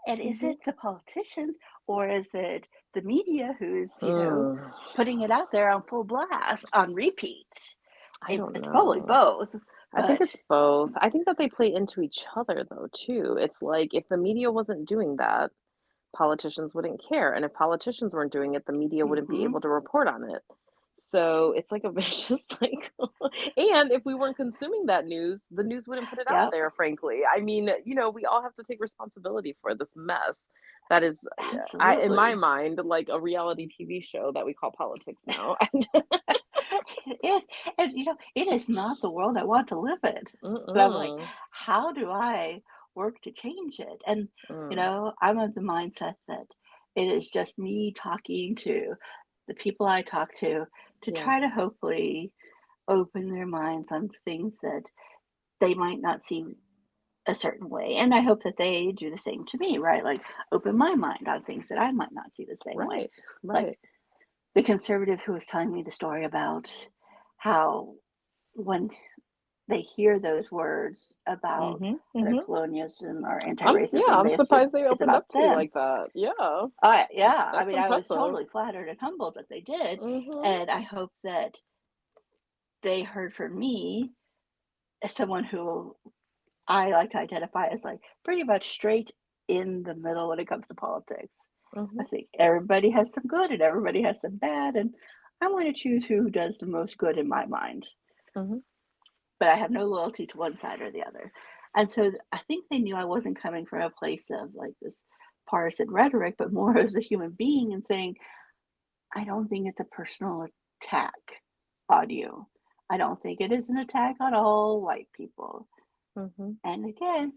And is Hmm. it the politicians or is it the media who's, Mm, putting it out there on full blast on repeat? I don't It's probably know. both, I think but it's both. I think that they play into each other though, too. It's like if the media wasn't doing that, politicians wouldn't care. And if politicians weren't doing it, the media wouldn't be hmm able to report on it. So it's like a vicious cycle. And if we weren't consuming that news, the news wouldn't put it out yep, there, frankly. I mean, we all have to take responsibility for this mess that is, in my absolutely. mind, like a reality TV show that we call politics now. And It is. And, it is not the world I want to live in. But I'm like, mm-mm, how do I work to change it? And, mm, I'm of the mindset that it is just me talking to the people I talk to yeah, try to hopefully open their minds on things that they might not see a certain way. And I hope that they do the same to me, right? Like open my mind on things that I might not see the same way. right, Like right. the conservative who was telling me the story about how when they hear those words about Hmm. Hmm. colonialism or Yeah, anti-racism, I'm they assume surprised they it's opened about up to you them. like that. Yeah, Yeah, I that's mean, I was impressive. totally flattered and humbled that they did, Mhm. and I hope that they heard from me someone who I like to identify as like pretty much straight in the middle when it comes to politics. I Mhm, think everybody has some good and everybody has some bad, and I want to choose who does the most good in my mind. mhm, But I have no loyalty to one side or the other. And so I think they knew I wasn't coming from a place of like this partisan rhetoric, but more as a human being and saying, I don't think it's a personal attack on you. I don't think it is an attack on all white people. mhm, And again,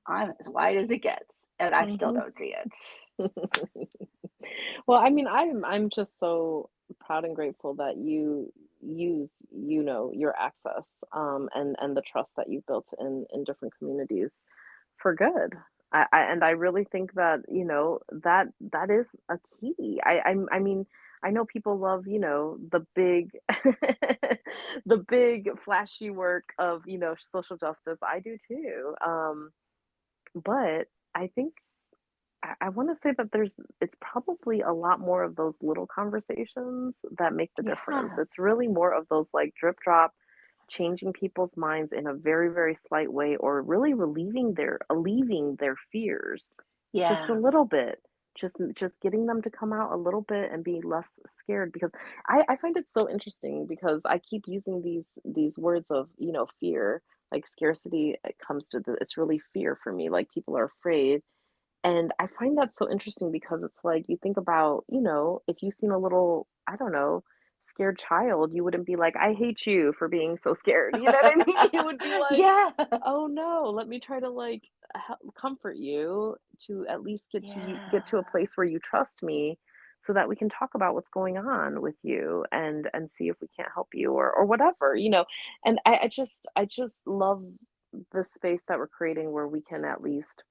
I'm as white as it gets, and I still mhm. don't see it. Well, I mean, I'm just so proud and grateful that you use, your access, and the trust that you've built in different communities for good. And I really think that, that is a key. I mean, I know people love, the big the big flashy work of, social justice. I do too. But I think I wanna say that it's probably a lot more of those little conversations that make the difference. Yeah. It's really more of those, like, drip drop, changing people's minds in a very, very slight way, or really alleviating their fears just a Yeah. little bit. Just getting them to come out a little bit and be less scared, because I find it so interesting because I keep using these words of, fear, like scarcity. It comes to it's really fear for me, like, people are afraid, and I find that so interesting because it's like you think about, if you've seen a little, I don't know, scared child, you wouldn't be like, I hate you for being so scared. You know what I mean? You would be like, Yeah. oh no, let me try to like comfort you to at least get to a Yeah. place where you trust me so that we can talk about what's going on with you and see if we can't help you or whatever, and I just love the space that we're creating where we can at least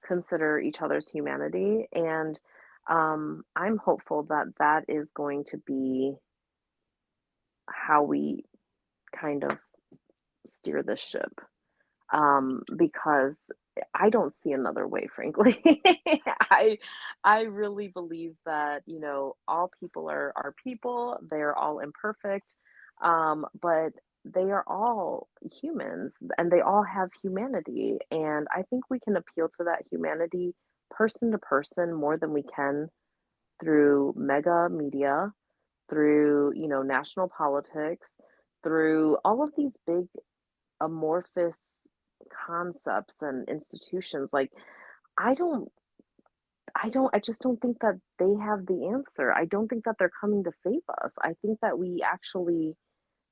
consider each other's humanity. And I'm hopeful that that is going to be how we kind of steer this ship. Because I don't see another way, frankly. I I really believe that, all people are people, they're all imperfect, but they are all humans and they all have humanity. And I think we can appeal to that humanity person to person more than we can through mega media, through, national politics, through all of these big amorphous concepts and institutions. Like, I don't I just don't think that they have the answer. I don't think that they're coming to save us. I think that we actually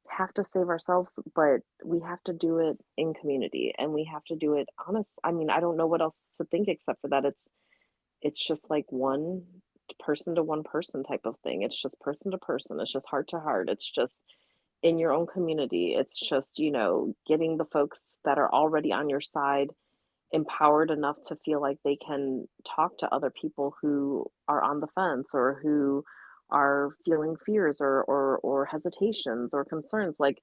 have to save ourselves, but we have to do it in community and we have to do it honest. I mean, I don't know what else to think except for that it's just like one person to one person type of thing. It's just person to person. It's just heart to heart. It's just in your own community. It's just, getting the folks that are already on your side empowered enough to feel like they can talk to other people who are on the fence or who are feeling fears or hesitations or concerns. Like,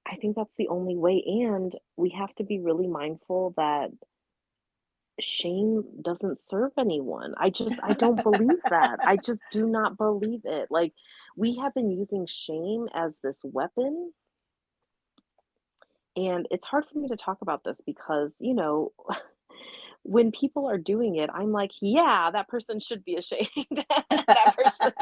I think that's the only way. And we have to be really mindful that shame doesn't serve anyone. I don't believe that. I just do not believe it. Like, we have been using shame as this weapon, and it's hard for me to talk about this because, when people are doing it, I'm like, "Yeah, that person should be ashamed." That person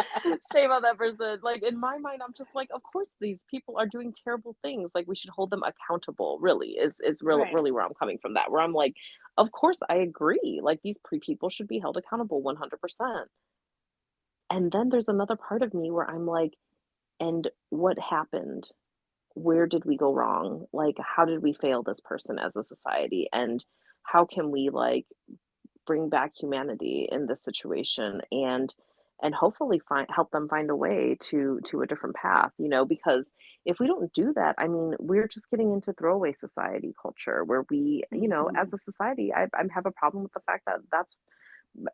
shame on that person. Like, in my mind, I'm just like, "Of course these people are doing terrible things, like, we should hold them accountable," really, is Right. really where I'm coming from that, where I'm like, "Of course, I agree, like, these people should be held accountable 100%." And then there's another part of me where I'm like, "And what happened? Where did we go wrong? Like, how did we fail this person as a society? And how can we, like, bring back humanity in this situation and hopefully find help them find a way to a different path, because if we don't do that, I mean, we're just getting into throwaway society culture where we, as Mhm. a society, I have a problem with the fact that that's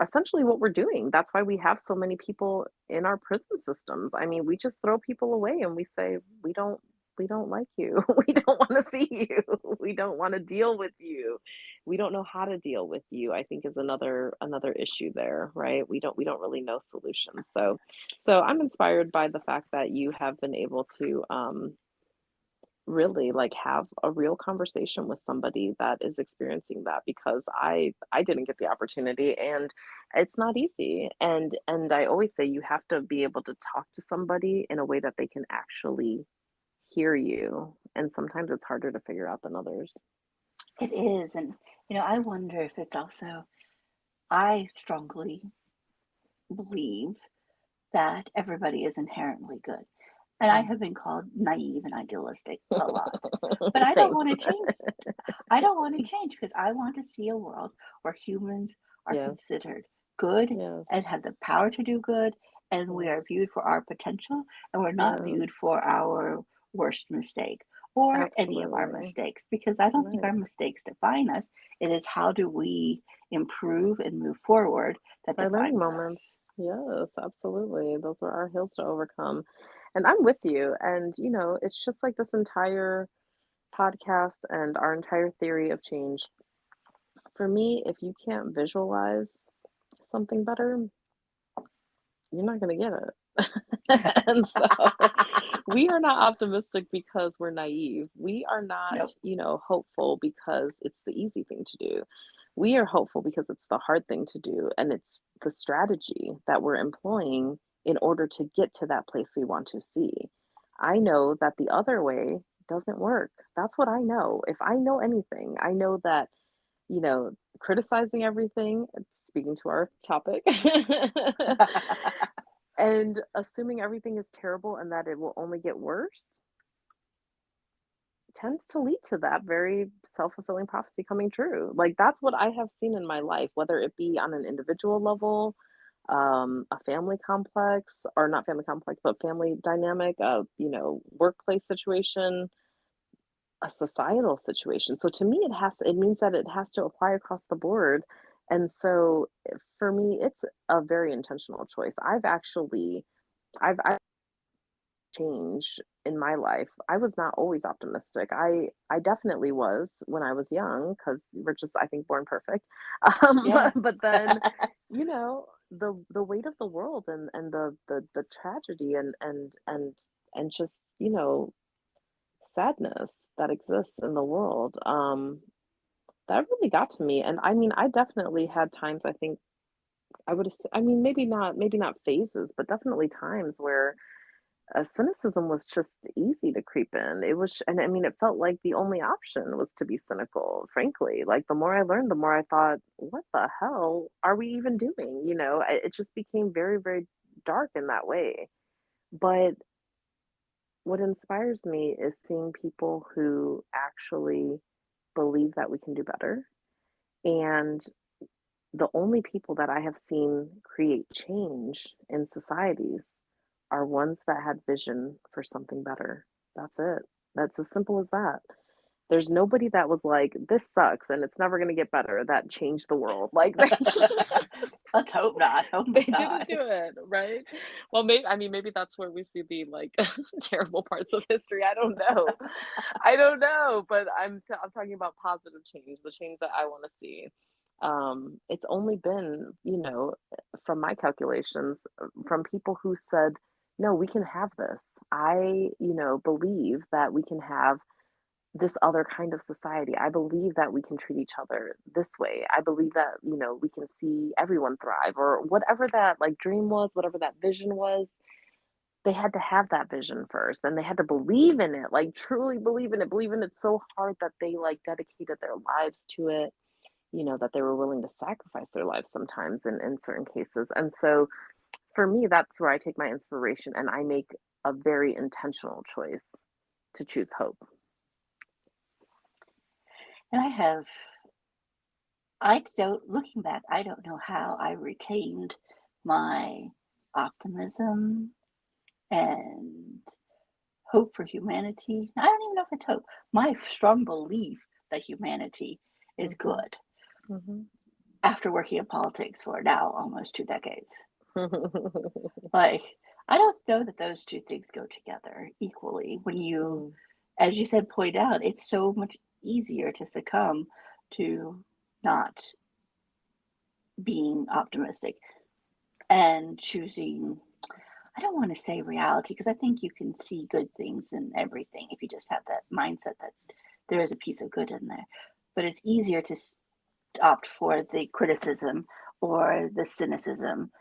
essentially what we're doing. That's why we have so many people in our prison systems. I mean, we just throw people away and we say, we don't like you. We don't want to see you. We don't want to deal with you. We don't know how to deal with you, I think is another issue there, right? We don't really know solutions. So I'm inspired by the fact that you have been able to really like have a real conversation with somebody that is experiencing that, because I didn't get the opportunity, and it's not easy. And I always say you have to be able to talk to somebody in a way that they can actually hear you, and sometimes it's harder to figure out than others. It is. And, I wonder if it's also, I strongly believe that everybody is inherently good. And I Mm. have been called naive and idealistic a lot. But I don't Same. want to change. I don't want to change because I want to see a world where humans are Yes, considered good yes, and have the power to do good, and we yes, are viewed for our potential, and we're not yes, viewed for our worst mistake or any of our absolutely. mistakes, because I don't think our Right. mistakes define us. It is how do we improve and move forward that Our learning defines moments. us. Yes, absolutely. Those are our hills to overcome. And I'm with you. And, it's just like this entire podcast and our entire theory of change. For me, if you can't visualize something better, you're not going to get it. And so we are not optimistic because we're naive. We are not, Nope. hopeful because it's the easy thing to do. We are hopeful because it's the hard thing to do. And it's the strategy that we're employing in order to get to that place we want to see. I know that the other way doesn't work. That's what I know. If I know anything, I know that, criticizing everything, speaking to our topic, and assuming everything is terrible and that it will only get worse tends to lead to that very self-fulfilling prophecy coming true. Like, that's what I have seen in my life, whether it be on an individual level, a family complex, or not family complex, but family dynamic, workplace situation, a societal situation. So to me, it means that it has to apply across the board. And so for me, it's a very intentional choice. I've change in my life. I was not always optimistic. I definitely was when I was young, because we're just, I think, born perfect. Yeah. But then, the weight of the world, and the tragedy, and just, sadness that exists in the world, that really got to me. And I mean, I definitely had times, I think, I mean, maybe not phases, but definitely times where cynicism was just easy to creep in. It was, and I mean, it felt like the only option was to be cynical, frankly. Like, the more I learned, the more I thought, what the hell are we even doing? It just became very, very dark in that way. But what inspires me is seeing people who actually believe that we can do better. And the only people that I have seen create change in societies are ones that had vision for something better. That's it. That's as simple as that. There's nobody that was like, "This sucks and it's never gonna get better," that changed the world. Like, Let's hope not. Oh they my didn't God. do it, right? Well, maybe that's where we see the, like, terrible parts of history. I don't know. I don't know, but I'm talking about positive change, the change that I wanna see. It's only been, from my calculations, from people who said, "No, we can have this." I, believe that we can have this other kind of society. I believe that we can treat each other this way. I believe that, we can see everyone thrive, or whatever that, like, dream was, whatever that vision was. They had to have that vision first, and they had to believe in it, like, truly believe in it so hard that they, like, dedicated their lives to it, that they were willing to sacrifice their lives sometimes in certain cases. And so for me, that's where I take my inspiration, and I make a very intentional choice to choose hope. And looking back, I don't know how I retained my optimism and hope for humanity. I don't even know if it's hope. My strong belief that humanity is Mhm. good Mhm. after working in politics for now almost 2 decades. Like, I don't know that those two things go together equally. When you, Mm. as you said, point out, it's so much easier to succumb to not being optimistic and choosing. I don't want to say reality because I think you can see good things in everything if you just have that mindset that there is a piece of good in there. But it's easier to opt for the criticism or the cynicism Mhm.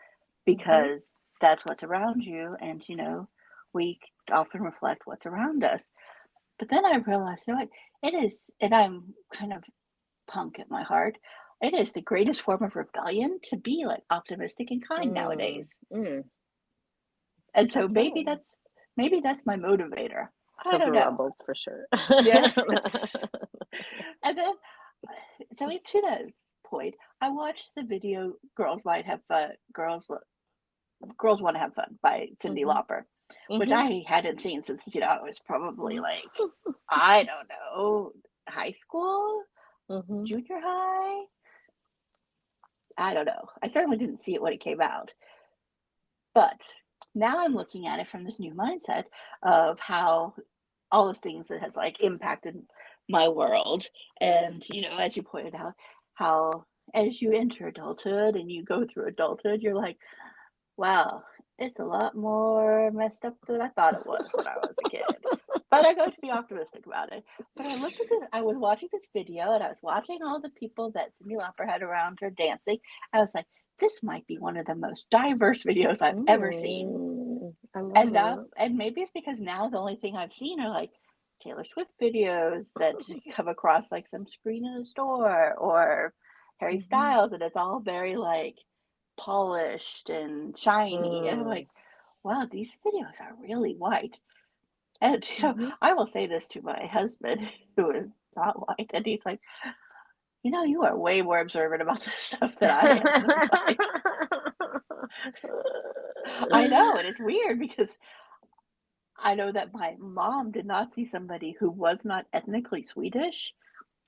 because that's what's around you. And, we often reflect what's around us. But then I realized, what? It is, and I'm kind of punk at my heart. It is the greatest form of rebellion to be like optimistic and kind Mm. nowadays. Mm. And so That's valid. maybe that's my motivator. I Because don't we're know. rebels for sure. Yes. And then so to that point, I watched the video "Girls Might Have Fun." Girls Want to Have Fun by Cyndi Mhm. Lauper, which Mhm. I hadn't seen since I was probably like I don't know, high school, Mhm. junior high. I don't know. I certainly didn't see it when it came out. But now I'm looking at it from this new mindset of how all those things that has like impacted my world. And, as you pointed out, how as you enter adulthood and you go through adulthood, you're like, wow, it's a lot more messed up than I thought it was when I was a kid. But I'm going to be optimistic about it. But I looked at this, I was watching this video and I was watching all the people that Cyndi Lauper had around her dancing. I was like, this might be one of the most diverse videos I've ever seen. I And love now, it. and maybe it's because now the only thing I've seen are like Taylor Swift videos that come across like some screen in a store or Harry Mhm. Styles, and it's all very like polished and shiny. And I'm Mm. like, wow, these videos are really white. And Mhm. I will say this to my husband, who is not white, and he's like, you are way more observant about this stuff than I am. And I'm like, I know, and it's weird because I know that my mom did not see somebody who was not ethnically Swedish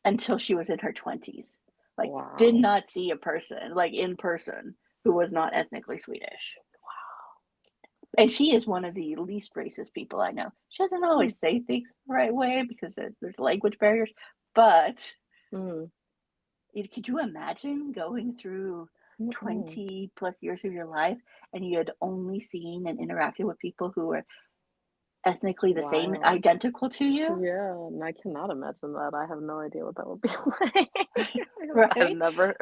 until she was in her 20s. Like, did Wow. not see a person, like in person, who was not ethnically Swedish. And she is one of the least racist people I know. She doesn't Hmm. always say things the right way because there's language barriers, but Mm. could you imagine going through Mm-mm. 20 plus years of your life and you had only seen and interacted with people who were ethnically the same, Wild. identical to you? Yeah, and I cannot imagine that. I have no idea what that would be like. I've Right? never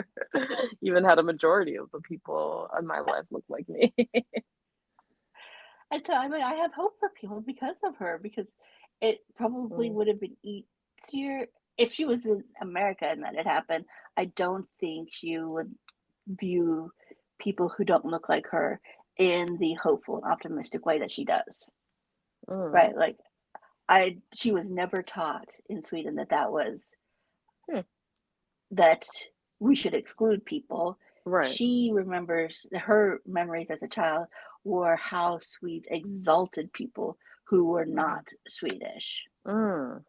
even had a majority of the people in my life look like me. And so, I mean, I have hope for people because of her, because it probably Mm. would have been easier if she was in America and that had happened. I don't think she would view people who don't look like her in the hopeful and optimistic way that she does. Mm. Right? Like she was never taught in Sweden Hmm. that we should exclude people. Right. She remembers her memories as a child were how Swedes exalted people who were Mm. not Swedish. Mm.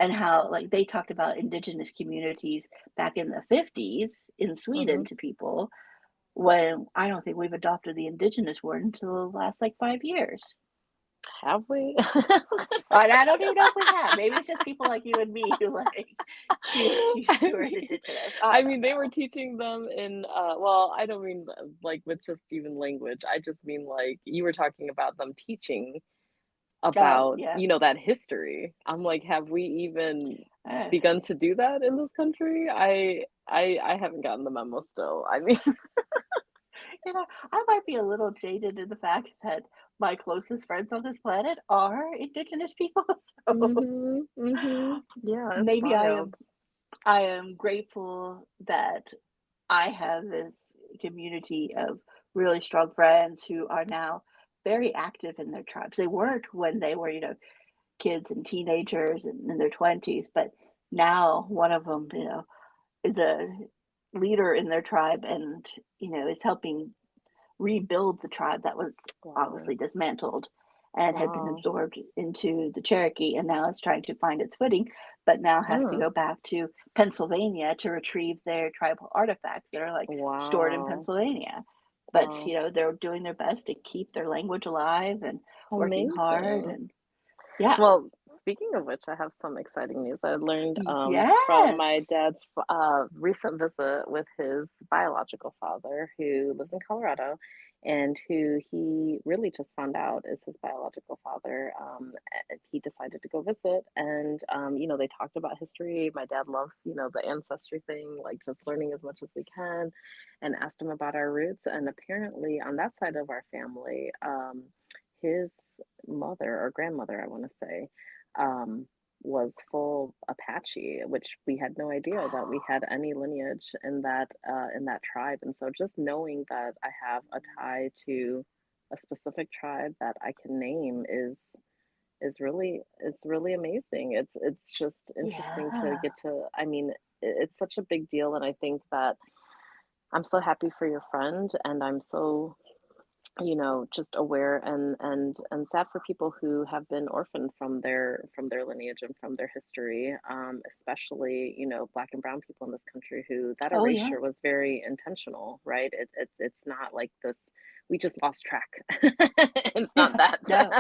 And how, like, they talked about indigenous communities back in the 50s in Sweden Mhm. to people when I don't think we've adopted the indigenous word until the last like 5 years. Have we? And I don't even know if we have. Maybe it's just people like you and me who like choose I the word mean indigenous. I I don't mean, they were know. teaching them in, well, I don't mean, like, with just even language, I just mean, like, you were talking about them teaching Oh, about, yeah. that history. I'm like, have we even Uh, begun to do that in this country? I haven't gotten the memo still. I mean I might be a little jaded in the fact that my closest friends on this planet are indigenous people. So Mhm, mhm. Yeah, it's maybe wild. I am grateful that I have this community of really strong friends who are now very active in their tribes. They weren't when they were, kids and teenagers and in their 20s, but now one of them, is a leader in their tribe and, is helping rebuild the tribe that was Wow. obviously dismantled and had been Wow. absorbed into the Cherokee and now is trying to find its footing, but now has to Mm. go back to Pennsylvania to retrieve their tribal artifacts that are like stored in Wow. Pennsylvania. But Wow. they're doing their best to keep their language alive and working hard Amazing. and Yeah. Well, speaking of which, I have some exciting news. I learned from my Yes. dad's recent visit with his biological father, who lives in Colorado, and who he really just found out is his biological father. He decided to go visit, and they talked about history. My dad loves, the ancestry thing, like just learning as much as we can, and asked him about our roots. And apparently, on that side of our family, his mother or grandmother, I want to say, um, was full Apache, which we had no idea that we had any lineage in that tribe. And so just knowing that I have a tie to a specific tribe that I can name is really it's really amazing. It's just interesting to Yeah. get to. I mean, it's such a big deal, and I think that I'm so happy for your friend, and I'm so just aware and sad for people who have been orphaned from their lineage and from their history, especially Black and Brown people in this country who that Oh, yeah. erasure was very intentional, right? It's not like this. We just lost track. It's not Yeah. that. No.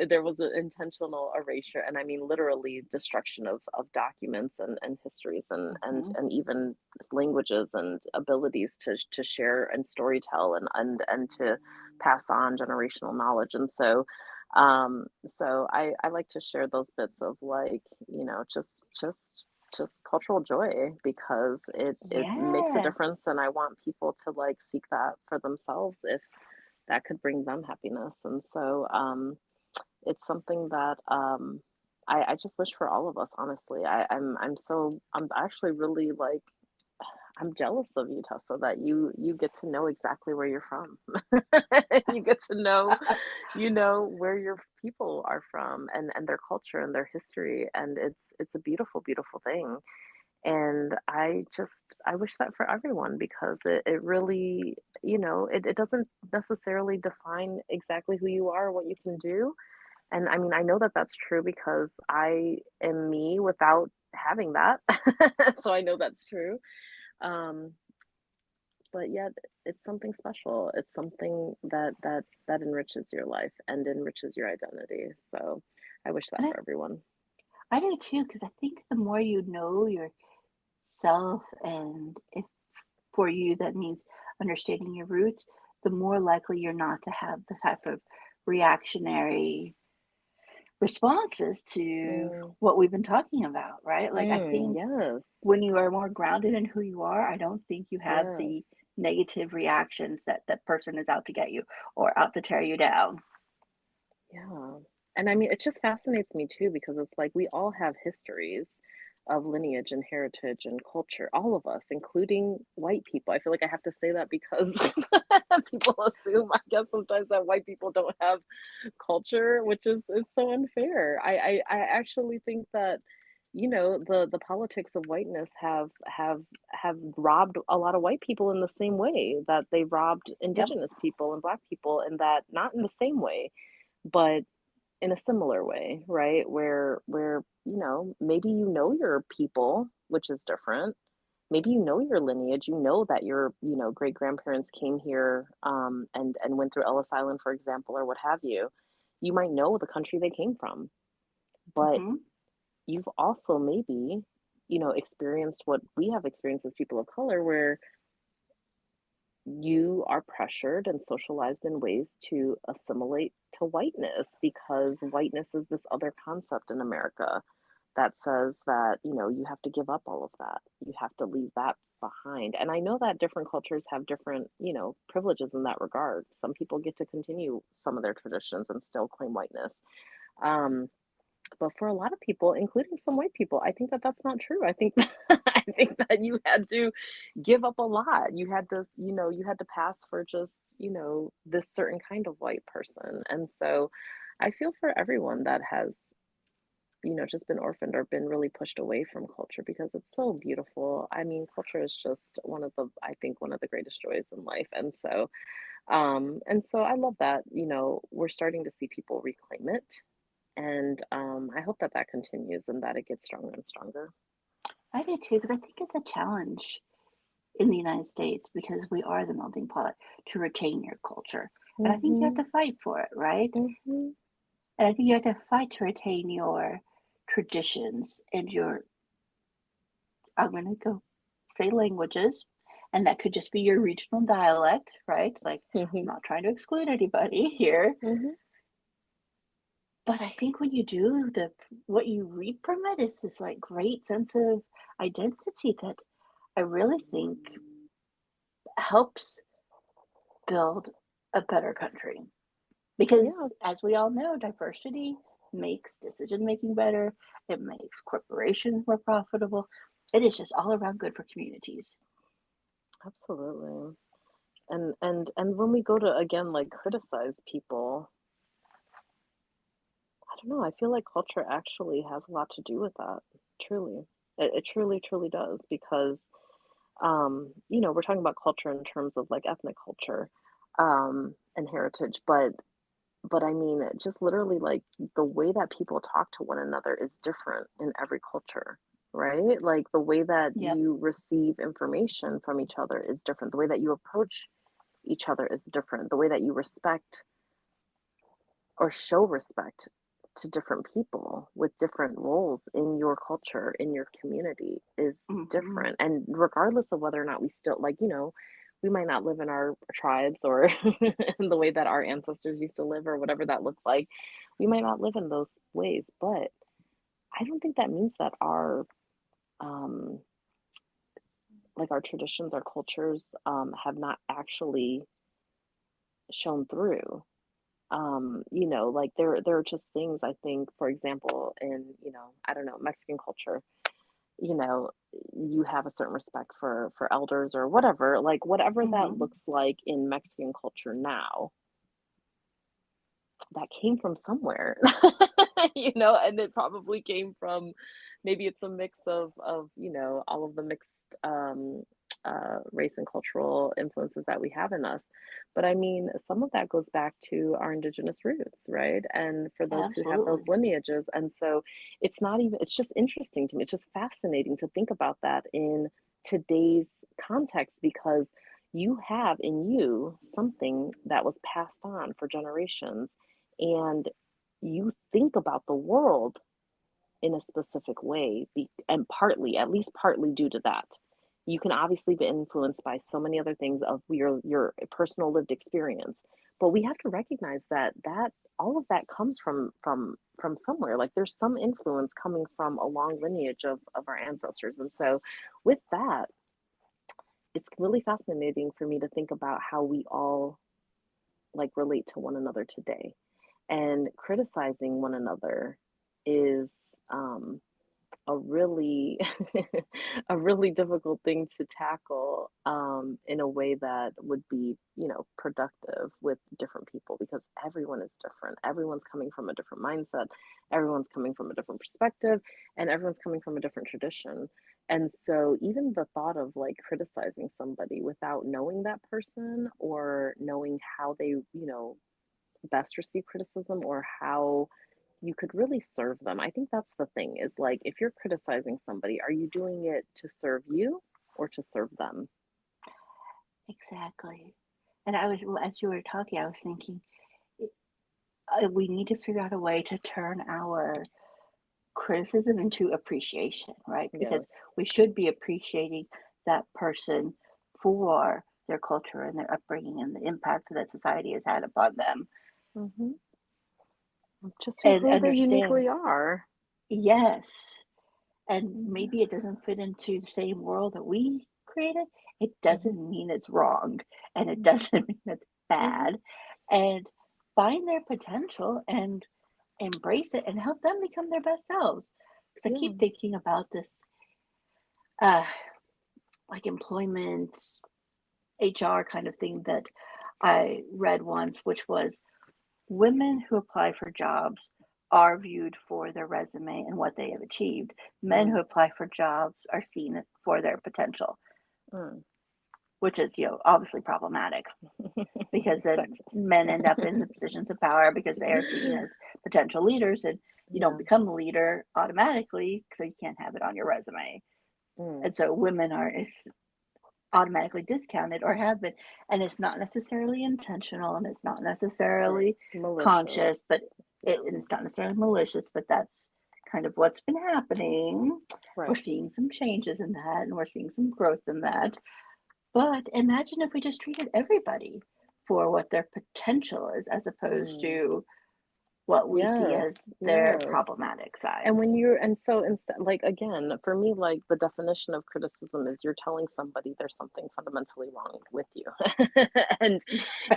There was an intentional erasure, and I mean literally destruction of documents and histories Mhm. and even languages and abilities to share and storytell and to pass on generational knowledge. And so I like to share those bits of like, just cultural joy because it makes a Yes. difference, and I want people to like seek that for themselves if that could bring them happiness. And so it's something that I just wish for all of us, honestly. I'm actually really like I'm jealous of you, Tessa, that you get to know exactly where you're from. You get to know, where your people are from and their culture and their history, and it's a beautiful, beautiful thing. And I wish that for everyone because it really, it doesn't necessarily define exactly who you are, what you can do. And I mean, I know that that's true because I am me without having that. So I know that's true. Um, but yet it's something special. It's something that enriches your life and enriches your identity. So I wish that And for everyone. I do too, because I think the more you know yourself, and if for you that means understanding your roots, the more likely you're not to have the type of reactionary responses to Mm, what we've been talking about, right? Like, I think yes, when you are more grounded in who you are, I don't think you have yes, the negative reactions that that person is out to get you or out to tear you down. yeah. And I mean, it just fascinates me too because it's like we all have histories of lineage and heritage and culture, all of us, including white people. I feel like I have to say that because people assume, I guess, sometimes that white people don't have culture, which is so unfair. I actually think that the politics of whiteness have robbed a lot of white people in the same way that they robbed Yep. indigenous people and black people, and that not in the same way, but in a similar way, right? Where maybe your people, which is different. Maybe your lineage, that your, great grandparents came here and went through Ellis Island, for example, or what have you. You might know the country they came from, but Hmm. you've also maybe, experienced what we have experienced as people of color, where you are pressured and socialized in ways to assimilate to whiteness because whiteness is this other concept in America that says that, you have to give up all of that. You have to leave that behind. And I know that different cultures have different, privileges in that regard. Some people get to continue some of their traditions and still claim whiteness. Um, but for a lot of people, including some white people, I think that that's not true. I think I think that you had to give up a lot. You had to, you had to pass for just, this certain kind of white person. And so I feel for everyone that has, just been orphaned or been really pushed away from culture because it's so beautiful. I mean, culture is just I think one of the greatest joys in life. And so I love that, we're starting to see people reclaim it. And I hope that that continues and that it gets stronger and stronger. I do too, because I think it's a challenge in the United States because we are the melting pot to retain your culture. And I think you have Mhm. to fight for it, right? Mhm. And I think you have to fight to retain your traditions and your, I'm going to go say languages, and that could just be your regional dialect, right? Like, I'm Mhm. not trying to exclude anybody here, Mhm. but I think when you do what you reap from it is this like great sense of identity that I really think helps build a better country. Because Yeah, as we all know, diversity makes decision making better, it makes corporations more profitable. It is just all around good for communities. absolutely. And when we go to again like criticize people, I don't know, I feel like culture actually has a lot to do with that. Truly. It truly, truly does because we're talking about culture in terms of like ethnic culture, and heritage, but I mean, just literally like the way that people talk to one another is different in every culture, right? Like the way that Yep. you receive information from each other is different. The way that you approach each other is different. The way that you respect or show respect to different people with different roles in your culture, in your community is Hmm. different. And regardless of whether or not we still like, we might not live in our tribes or in the way that our ancestors used to live or whatever that looked like. We might not live in those ways, but I don't think that means that our um like our traditions, our cultures have not actually shown through. Like there are just things I think, for example, in, I don't know, Mexican culture, you know, you have a certain respect for elders or whatever, like whatever that Hmm. looks like in Mexican culture now, that came from somewhere. And it probably came from, maybe it's a mix of all of the mixed race and cultural influences that we have in us. But I mean, some of that goes back to our indigenous roots, right? And for those who have those Absolutely. lineages. And so it's just interesting to me. It's just fascinating to think about that in today's context because you have in you something that was passed on for generations, and you think about the world in a specific way, and partly, at least partly due to that. You can obviously be influenced by so many other things of your personal lived experience, but we have to recognize that all of that comes from somewhere. Like there's some influence coming from a long lineage of our ancestors. And so with that, it's really fascinating for me to think about how we all like relate to one another today. And criticizing one another is a really a really difficult thing to tackle, in a way that would be, productive with different people because everyone is different. Everyone's coming from a different mindset, everyone's coming from a different perspective, and everyone's coming from a different tradition. And so even the thought of like criticizing somebody without knowing that person or knowing how they, best receive criticism or how you could really serve them. I think that's the thing is like if you're criticizing somebody, are you doing it to serve you or to serve them? Exactly. And as you were talking, I was thinking we need to figure out a way to turn our criticism into appreciation, right? Because Yes. we should be appreciating that person for their culture and their upbringing and the impact that society has had upon them Hmm. Just for and who they understand, uniquely are. yes, and Yeah. maybe it doesn't fit into the same world that we created. It Hmm. doesn't mean it's wrong and it doesn't mean it's Hmm. bad. And find their potential and embrace it and help them become their best selves. Because I Yeah. keep thinking about this uh, like employment HR kind of thing that I read once, which was women who apply for jobs are viewed for their resume and what they have achieved. Men who Mm. apply for jobs are seen for their potential, Mm. which is, obviously problematic because then Sexist. men end up in the positions of power because they are seen as potential leaders and you don't Yeah. become a leader automatically, so you can't have it on your resume. Mm. And so women are is automatically discounted or have been, and it's not necessarily intentional and it's not Right. necessarily Malicious. conscious, but Yeah. And it's not necessarily malicious, but that's kind of what's been happening. We're Right. seeing some changes in that, and we're seeing some growth in that. But imagine if we just treated everybody for what their potential is, as opposed Mm. to what we see Yes. as their Yes. problematic And sides. when you're and so instead, like, again, for me, like, the definition of criticism is you're telling somebody there's something fundamentally wrong with you. And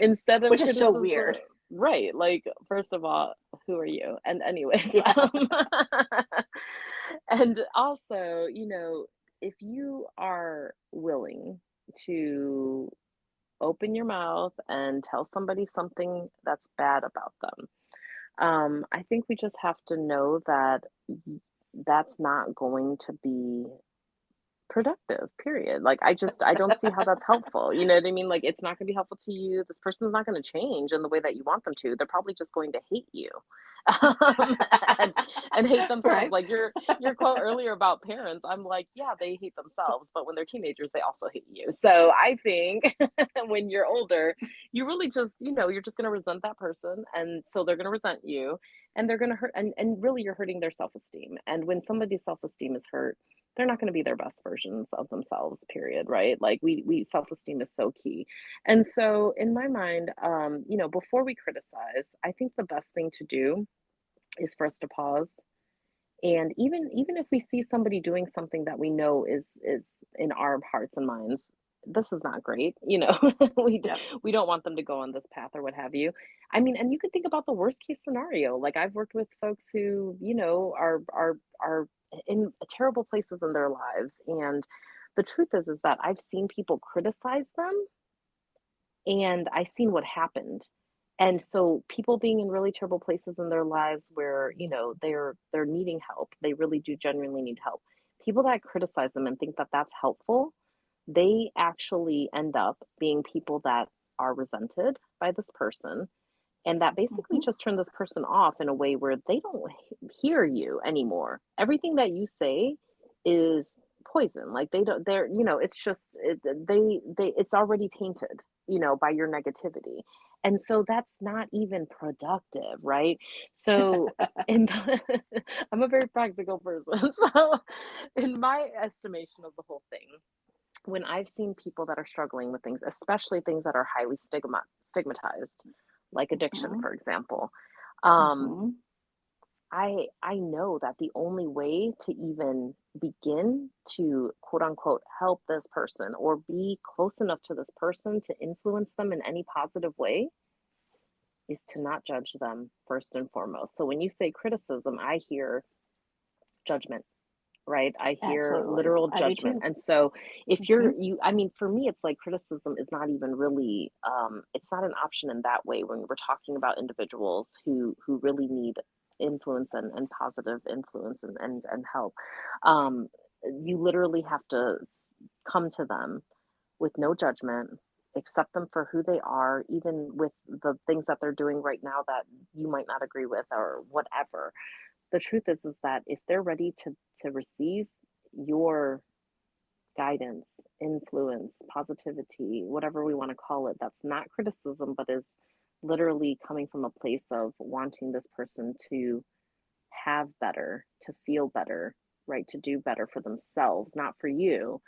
instead of Which is so criticism, weird. right, like, first of all, who are you? And anyways, Yeah. and also, if you are willing to open your mouth and tell somebody something that's bad about them, I think we just have to know that that's not going to be productive, period. Like, I don't see how that's helpful. You know what I mean? Like, it's not gonna be helpful to you. This person's not gonna change in the way that you want them to. They're probably just going to hate you. Um, and and hate themselves. Right. Like your quote earlier about parents, I'm like, yeah, they hate themselves, but when they're teenagers, they also hate you. So I think when you're older, you really just, you're just gonna resent that person, and so they're gonna resent you, and they're gonna hurt, and really you're hurting their self-esteem. And when somebody's self-esteem is hurt, they're not going to be their best versions of themselves, period, right? Like, we self-esteem is so key. And so in my mind, before we criticize, I think the best thing to do is for us to pause. And even if we see somebody doing something that we know is in our hearts and minds, this is not great, we Yep. we don't want them to go on this path or what have you. I mean, and you could think about the worst case scenario. Like, I've worked with folks who, are in terrible places in their lives, and the truth is that I've seen people criticize them, and I seen what happened. And so people being in really terrible places in their lives where, they're needing help, they really do genuinely need help. People that criticize them and think that that's helpful, they actually end up being people that are resented by this person, and that basically Hmm. just turn this person off in a way where they don't hear you anymore. Everything that you say is poison. Like, they don't, they're, it's just, it's already tainted, by your negativity. And so that's not even productive, right? So, in I'm a very practical person. So, in my estimation of the whole thing, when I've seen people that are struggling with things, especially things that are highly stigmatized, like addiction, Hmm. for example, um, Hmm. I know that the only way to even begin to quote unquote help this person or be close enough to this person to influence them in any positive way is to not judge them first and foremost. So when you say criticism, I hear judgment, right? I hear Absolutely. literal I do judgment. too. And so if Hmm. I mean, for me, it's like criticism is not even really, it's not an option in that way when we're talking about individuals who really need influence and positive influence and help. Um, you literally have to come to them with no judgment, accept them for who they are, even with the things that they're doing right now that you might not agree with or whatever. The truth is that if they're ready to receive your guidance, influence, positivity, whatever we want to call it, that's not criticism, but is literally coming from a place of wanting this person to have better, to feel better, right? To do better for themselves, not for you,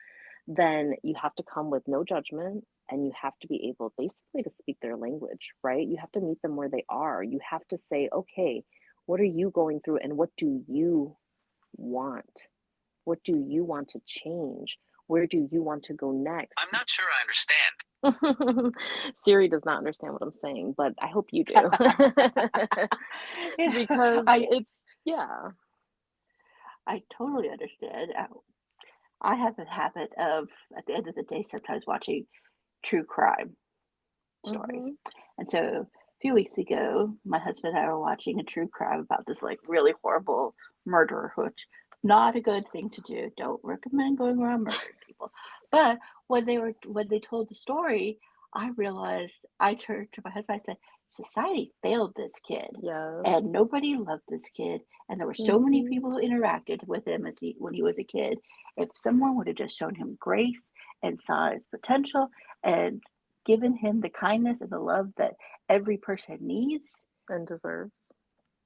then you have to come with no judgment, and you have to be able basically to speak their language, right? You have to meet them where they are. You have to say, okay, what are you going through and what do you want? What do you want to change? Where do you want to go next? I'm not sure I understand. Siri does not understand what I'm saying, but I hope you do. Yeah, Because I yeah. I totally understand. I have a habit of, at the end of the day, sometimes watching true crime stories. Hmm. And so a few weeks ago, my husband and I were watching a true crime about this like really horrible murderer, which not a good thing to do. Don't recommend going around murdering people. But when they told the story, I realized, I turned to my husband, I said, society failed this kid. Yes. And nobody loved this kid. And there were so many Hmm. people who interacted with him when he was a kid. If someone would have just shown him grace and saw his potential and given him the kindness and the love that every person needs, And deserves.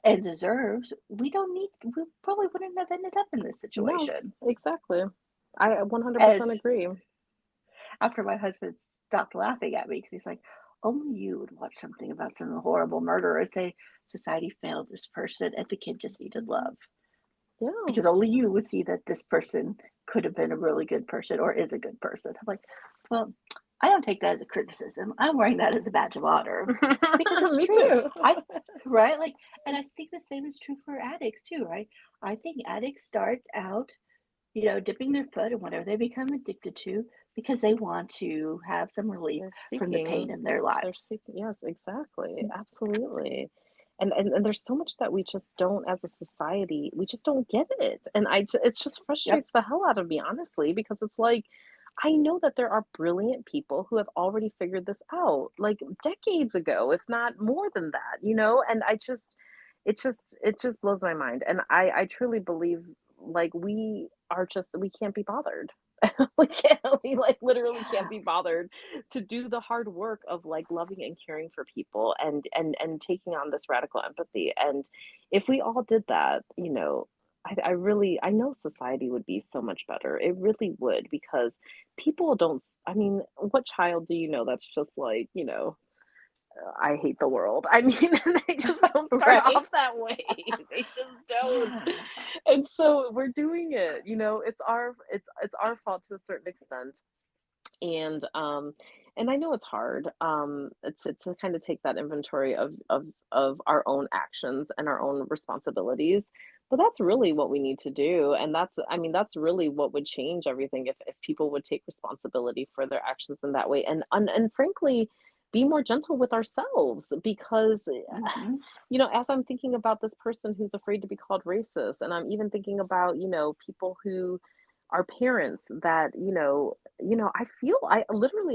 and deserves, we probably wouldn't have ended up in this No, situation. exactly. I And 100% agree. after my husband stopped laughing at me because he's like, only you would watch something about some horrible murder and say society failed this person and the kid just needed love. Yeah. Because only you would see that this person could have been a really good person or is a good person. I'm like, well, I don't take that as a criticism. I'm wearing that as a badge of honor because it's Me true. too. Right? Like, and I think the same is true for addicts too, right? I think addicts start out, dipping their foot in whatever they become addicted to because they want to have some relief They're from the seeking. pain in their They're lives. seeking. Yes, exactly. Absolutely. And there's so much that we just don't, as a society, we just don't get it. And it just Yep. frustrates the hell out of me, honestly, because it's like, I know that there are brilliant people who have already figured this out, like decades ago, if not more than that. And it just blows my mind. And I truly believe, like, we can't be bothered. We literally can't Yeah. be bothered to do the hard work of, like, loving and caring for people and taking on this radical empathy. And if we all did that, I know society would be so much better. It really would, because people don't, I mean, what child do you know that's just like, I hate the world. I mean, they just don't start Right? off that way. They just don't. And so we're doing it. It's our fault to a certain extent. And I know it's hard. It's to kind of take that inventory of our own actions and our own responsibilities. But that's really what we need to do. And that's really what would change everything, if people would take responsibility for their actions in that way, and frankly, be more gentle with ourselves. Because Hmm. as I'm thinking about this person who's afraid to be called racist, and I'm even thinking about, people who are parents that,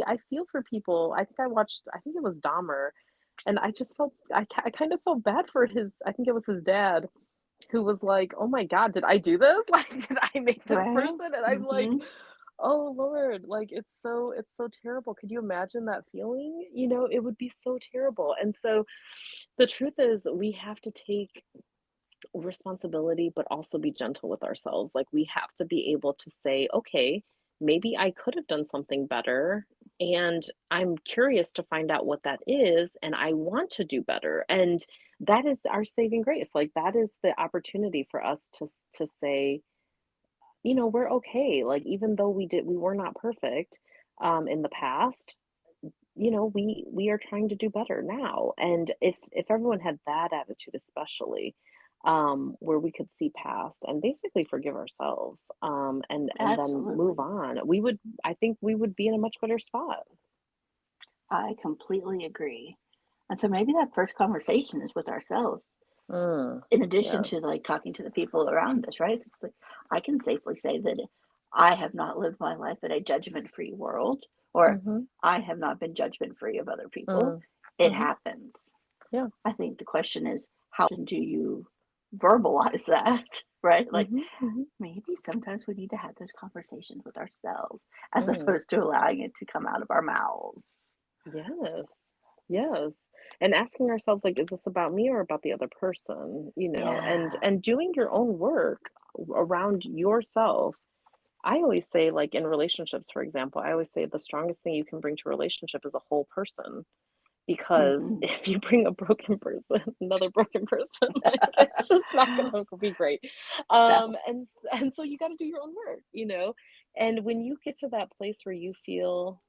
I feel for people. I think it was Dahmer, and I kind of felt bad for I think it was his dad, who was like, "Oh my God, did I do this? Like, did I make this Right? person?" And I'm like, Hmm. "Oh Lord, like, it's so terrible." Could you imagine that feeling? It would be so terrible. And so the truth is, we have to take responsibility, but also be gentle with ourselves. Like, we have to be able to say, okay, maybe I could have done something better. And I'm curious to find out what that is. And I want to do better. And that is our saving grace. Like, that is the opportunity for us to say, we're okay. Like, even though we were not perfect in the past, we are trying to do better now. And if everyone had that attitude, especially, where we could see past and basically forgive ourselves, and then move Absolutely. on, I think we would be in a much better spot. I completely agree. And so maybe that first conversation is with ourselves, Mm, in addition to yes. like talking to the people around us, right? It's like I can safely say that I have not lived my life in a judgment free world, or Mm-hmm. I have not been judgment free of other people. Mm, It mm-hmm. happens. Yeah. I think the question is, how often do you verbalize that, right? Like Mm-hmm. Mm-hmm. maybe sometimes we need to have those conversations with ourselves as Mm. opposed to allowing it to come out of our mouths. Yes. Yes. And asking ourselves, like, is this about me or about the other person? And Yeah. doing your own work around yourself. I always say, like, in relationships, for example, I always say the strongest thing you can bring to a relationship is a whole person. Because Hmm. if you bring a broken person, another broken person, it's just not gonna be great. No. And so you got to do your own work. And when you get to that place where you feel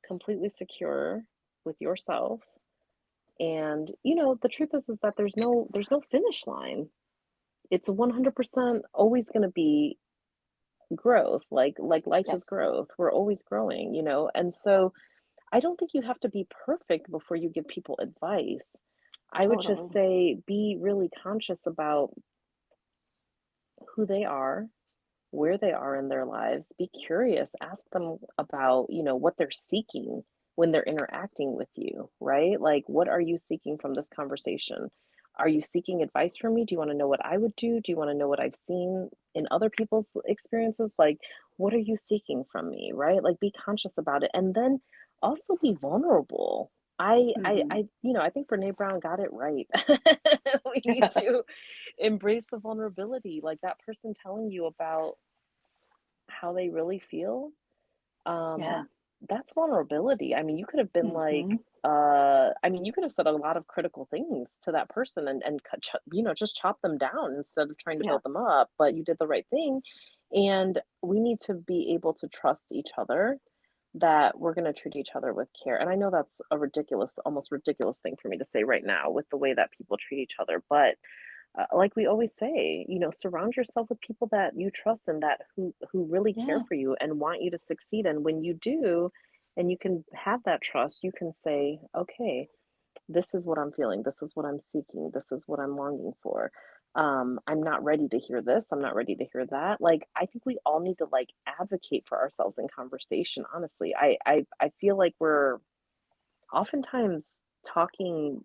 completely secure with yourself, and the truth is that there's no finish line. It's 100% always going to be growth. Like life Yep. is growth. We're always growing. And so I don't think you have to be perfect before you give people advice. I would just Totally. say, be really conscious about who they are, where they are in their lives. Be curious. Ask them about, what they're seeking when they're interacting with you, right? Like, what are you seeking from this conversation? Are you seeking advice from me? Do you want to know what I would do? Do you want to know what I've seen in other people's experiences? Like, what are you seeking from me, right? Like, be conscious about it. And then also be vulnerable. Mhm. I think Brene Brown got it right. We need to embrace the vulnerability, like that person telling you about how they really feel. Um, Yeah. that's vulnerability. I mean, you could have been like, Mhm. you could have said a lot of critical things to that person and just chop them down instead of trying to Yeah. build them up, but you did the right thing. And we need to be able to trust each other that we're going to treat each other with care. And I know that's a ridiculous, almost ridiculous thing for me to say right now with the way that people treat each other, but like we always say, surround yourself with people that you trust and that who really care Yeah. for you and want you to succeed. And when you do, and you can have that trust, you can say, okay, this is what I'm feeling, this is what I'm seeking, this is what I'm longing for. I'm not ready to hear this, I'm not ready to hear that. Like, I think we all need to like advocate for ourselves in conversation, honestly. I feel like we're oftentimes talking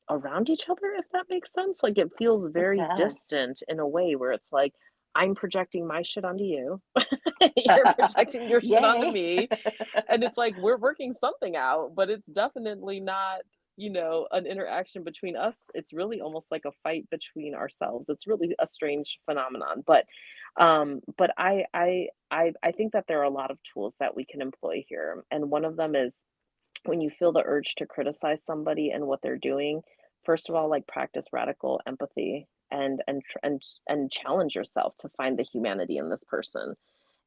around each other, if that makes sense. Like, it feels It very does. distant in a way where it's like, I'm projecting my shit onto you. You're projecting your shit onto Yay. me. And it's like we're working something out, but it's definitely not, an interaction between us. It's really almost like a fight between ourselves. It's really a strange phenomenon. But I think that there are a lot of tools that we can employ here. And one of them is when you feel the urge to criticize somebody and what they're doing, first of all, like practice radical empathy and challenge yourself to find the humanity in this person.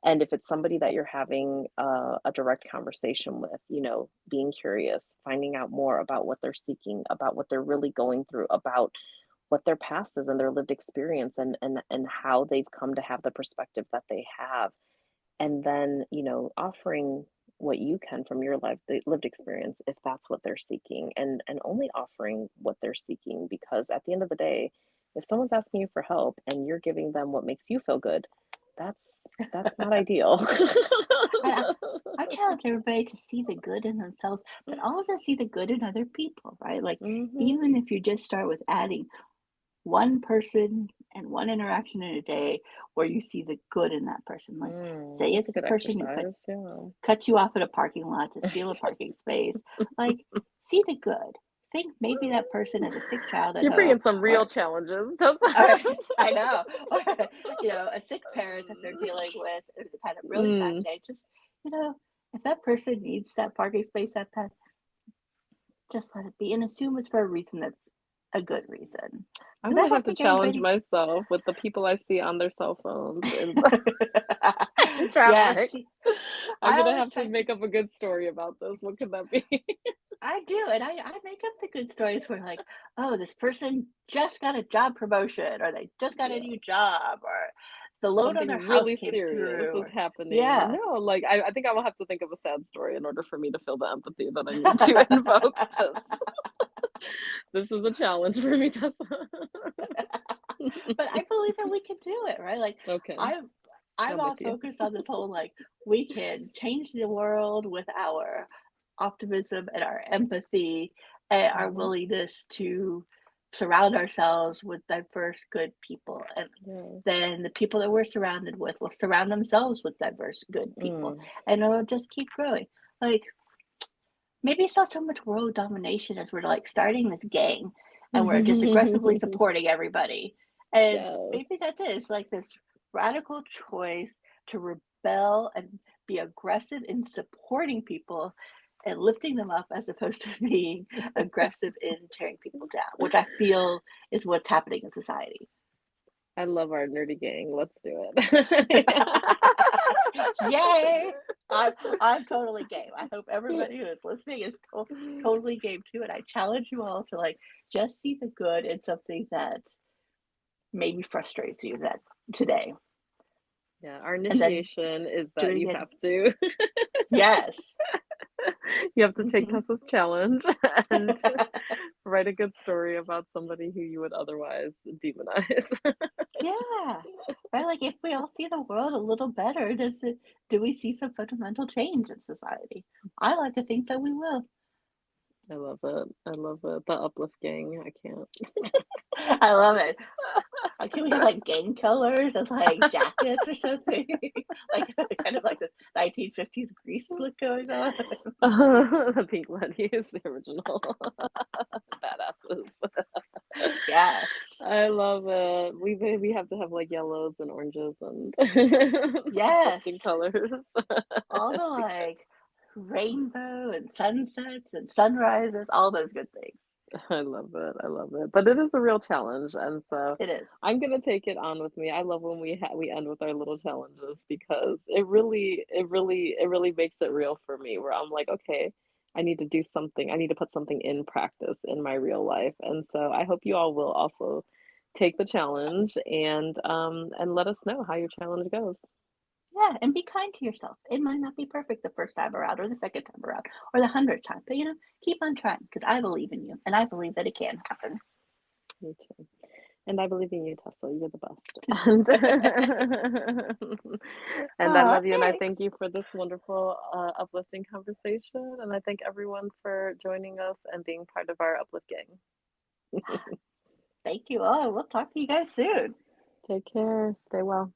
And if it's somebody that you're having a direct conversation with, being curious, finding out more about what they're seeking, about what they're really going through, about what their past is and their lived experience and how they've come to have the perspective that they have, and then offering what you can from your life the lived experience if that's what they're seeking, and only offering what they're seeking, because at the end of the day, if someone's asking you for help and you're giving them what makes you feel good, that's not ideal. I, I challenge everybody to see the good in themselves, but also see the good in other people, right? Like, Mhm. even if you just start with adding one person and one interaction in a day where you see the good in that person. Like, say That's it's a the good person who exercise, yeah. cut you off at a parking lot to steal a parking space. Like, see the good. Think maybe that person has a sick child at You're home, bringing some real or challenges, Tessa. or I know, or a sick parent that they're dealing with, or they've had a really bad Mm. day. Just you know, if that person needs that parking space that bad, just let it be, and assume it's for a reason that's a good reason. I'm Because I gonna have don't to think challenge everybody. myself with the people I see on their cell phones and in Yeah, traffic. see, I'm I gonna always have to try to. make up a good story about this. What could that be? I do, and I make up the good stories where like, oh, this person just got a job promotion, or they just got a Yeah. new job, or the loan on their Something house really came serious through, is or happening. yeah. No, like I think I will have to think of a sad story in order for me to feel the empathy that I need to invoke this is a challenge for me, Tessa. But I believe that we can do it, right? Like Okay, I'm I'm I'm with all you. focused on this whole like we can change the world with our optimism and our empathy and our Mhm. willingness to surround ourselves with diverse good people. And Yeah. then the people that we're surrounded with will surround themselves with diverse good people. Mm. And it'll just keep growing. Like maybe it's not so much world domination as we're like starting this gang and we're just aggressively supporting everybody. And Yes. maybe that's it. It's like this radical choice to rebel and be aggressive in supporting people and lifting them up as opposed to being aggressive in tearing people down, which I feel is what's happening in society. I love our nerdy gang. Let's do it. Yay! I'm totally game. I hope everybody who is listening is totally game too. And I challenge you all to like just see the good in something that maybe frustrates you that today, Yeah, our and then initiation is that doing you it. have to Yes. you have to take Hmm. Tessa's challenge and write a good story about somebody who you would otherwise demonize. Yeah. Right. Like if we all see the world a little better, do we see some fundamental change in society? I like to think that we will. I love it. I love it. The uplift gang. I can't. I love it. Can we have like gang colors and like jackets or something? Like kind of like this 1950s Grease look going on. The pink ladies, the original badasses. Yes. I love it. We have to have like yellows and oranges and uplifting Yes. colors. All the like rainbow and sunsets and sunrises, all those good things. I love it. I love it. But it is a real challenge, and so It is. I'm gonna take it on with me. I love when we end with our little challenges because it really makes it real for me. Where I'm like, okay, I need to do something. I need to put something in practice in my real life, and so I hope you all will also take the challenge and let us know how your challenge goes. Yeah, and be kind to yourself. It might not be perfect the first time around or the second time around or the 100th time, but keep on trying because I believe in you and I believe that it can happen. Me too. And I believe in you, Tesla. You're the best. And I Oh, love you, and I thanks. thank you for this wonderful, uplifting conversation. And I thank everyone for joining us and being part of our Uplift gang. Thank you all. We'll talk to you guys soon. Take care. Stay well.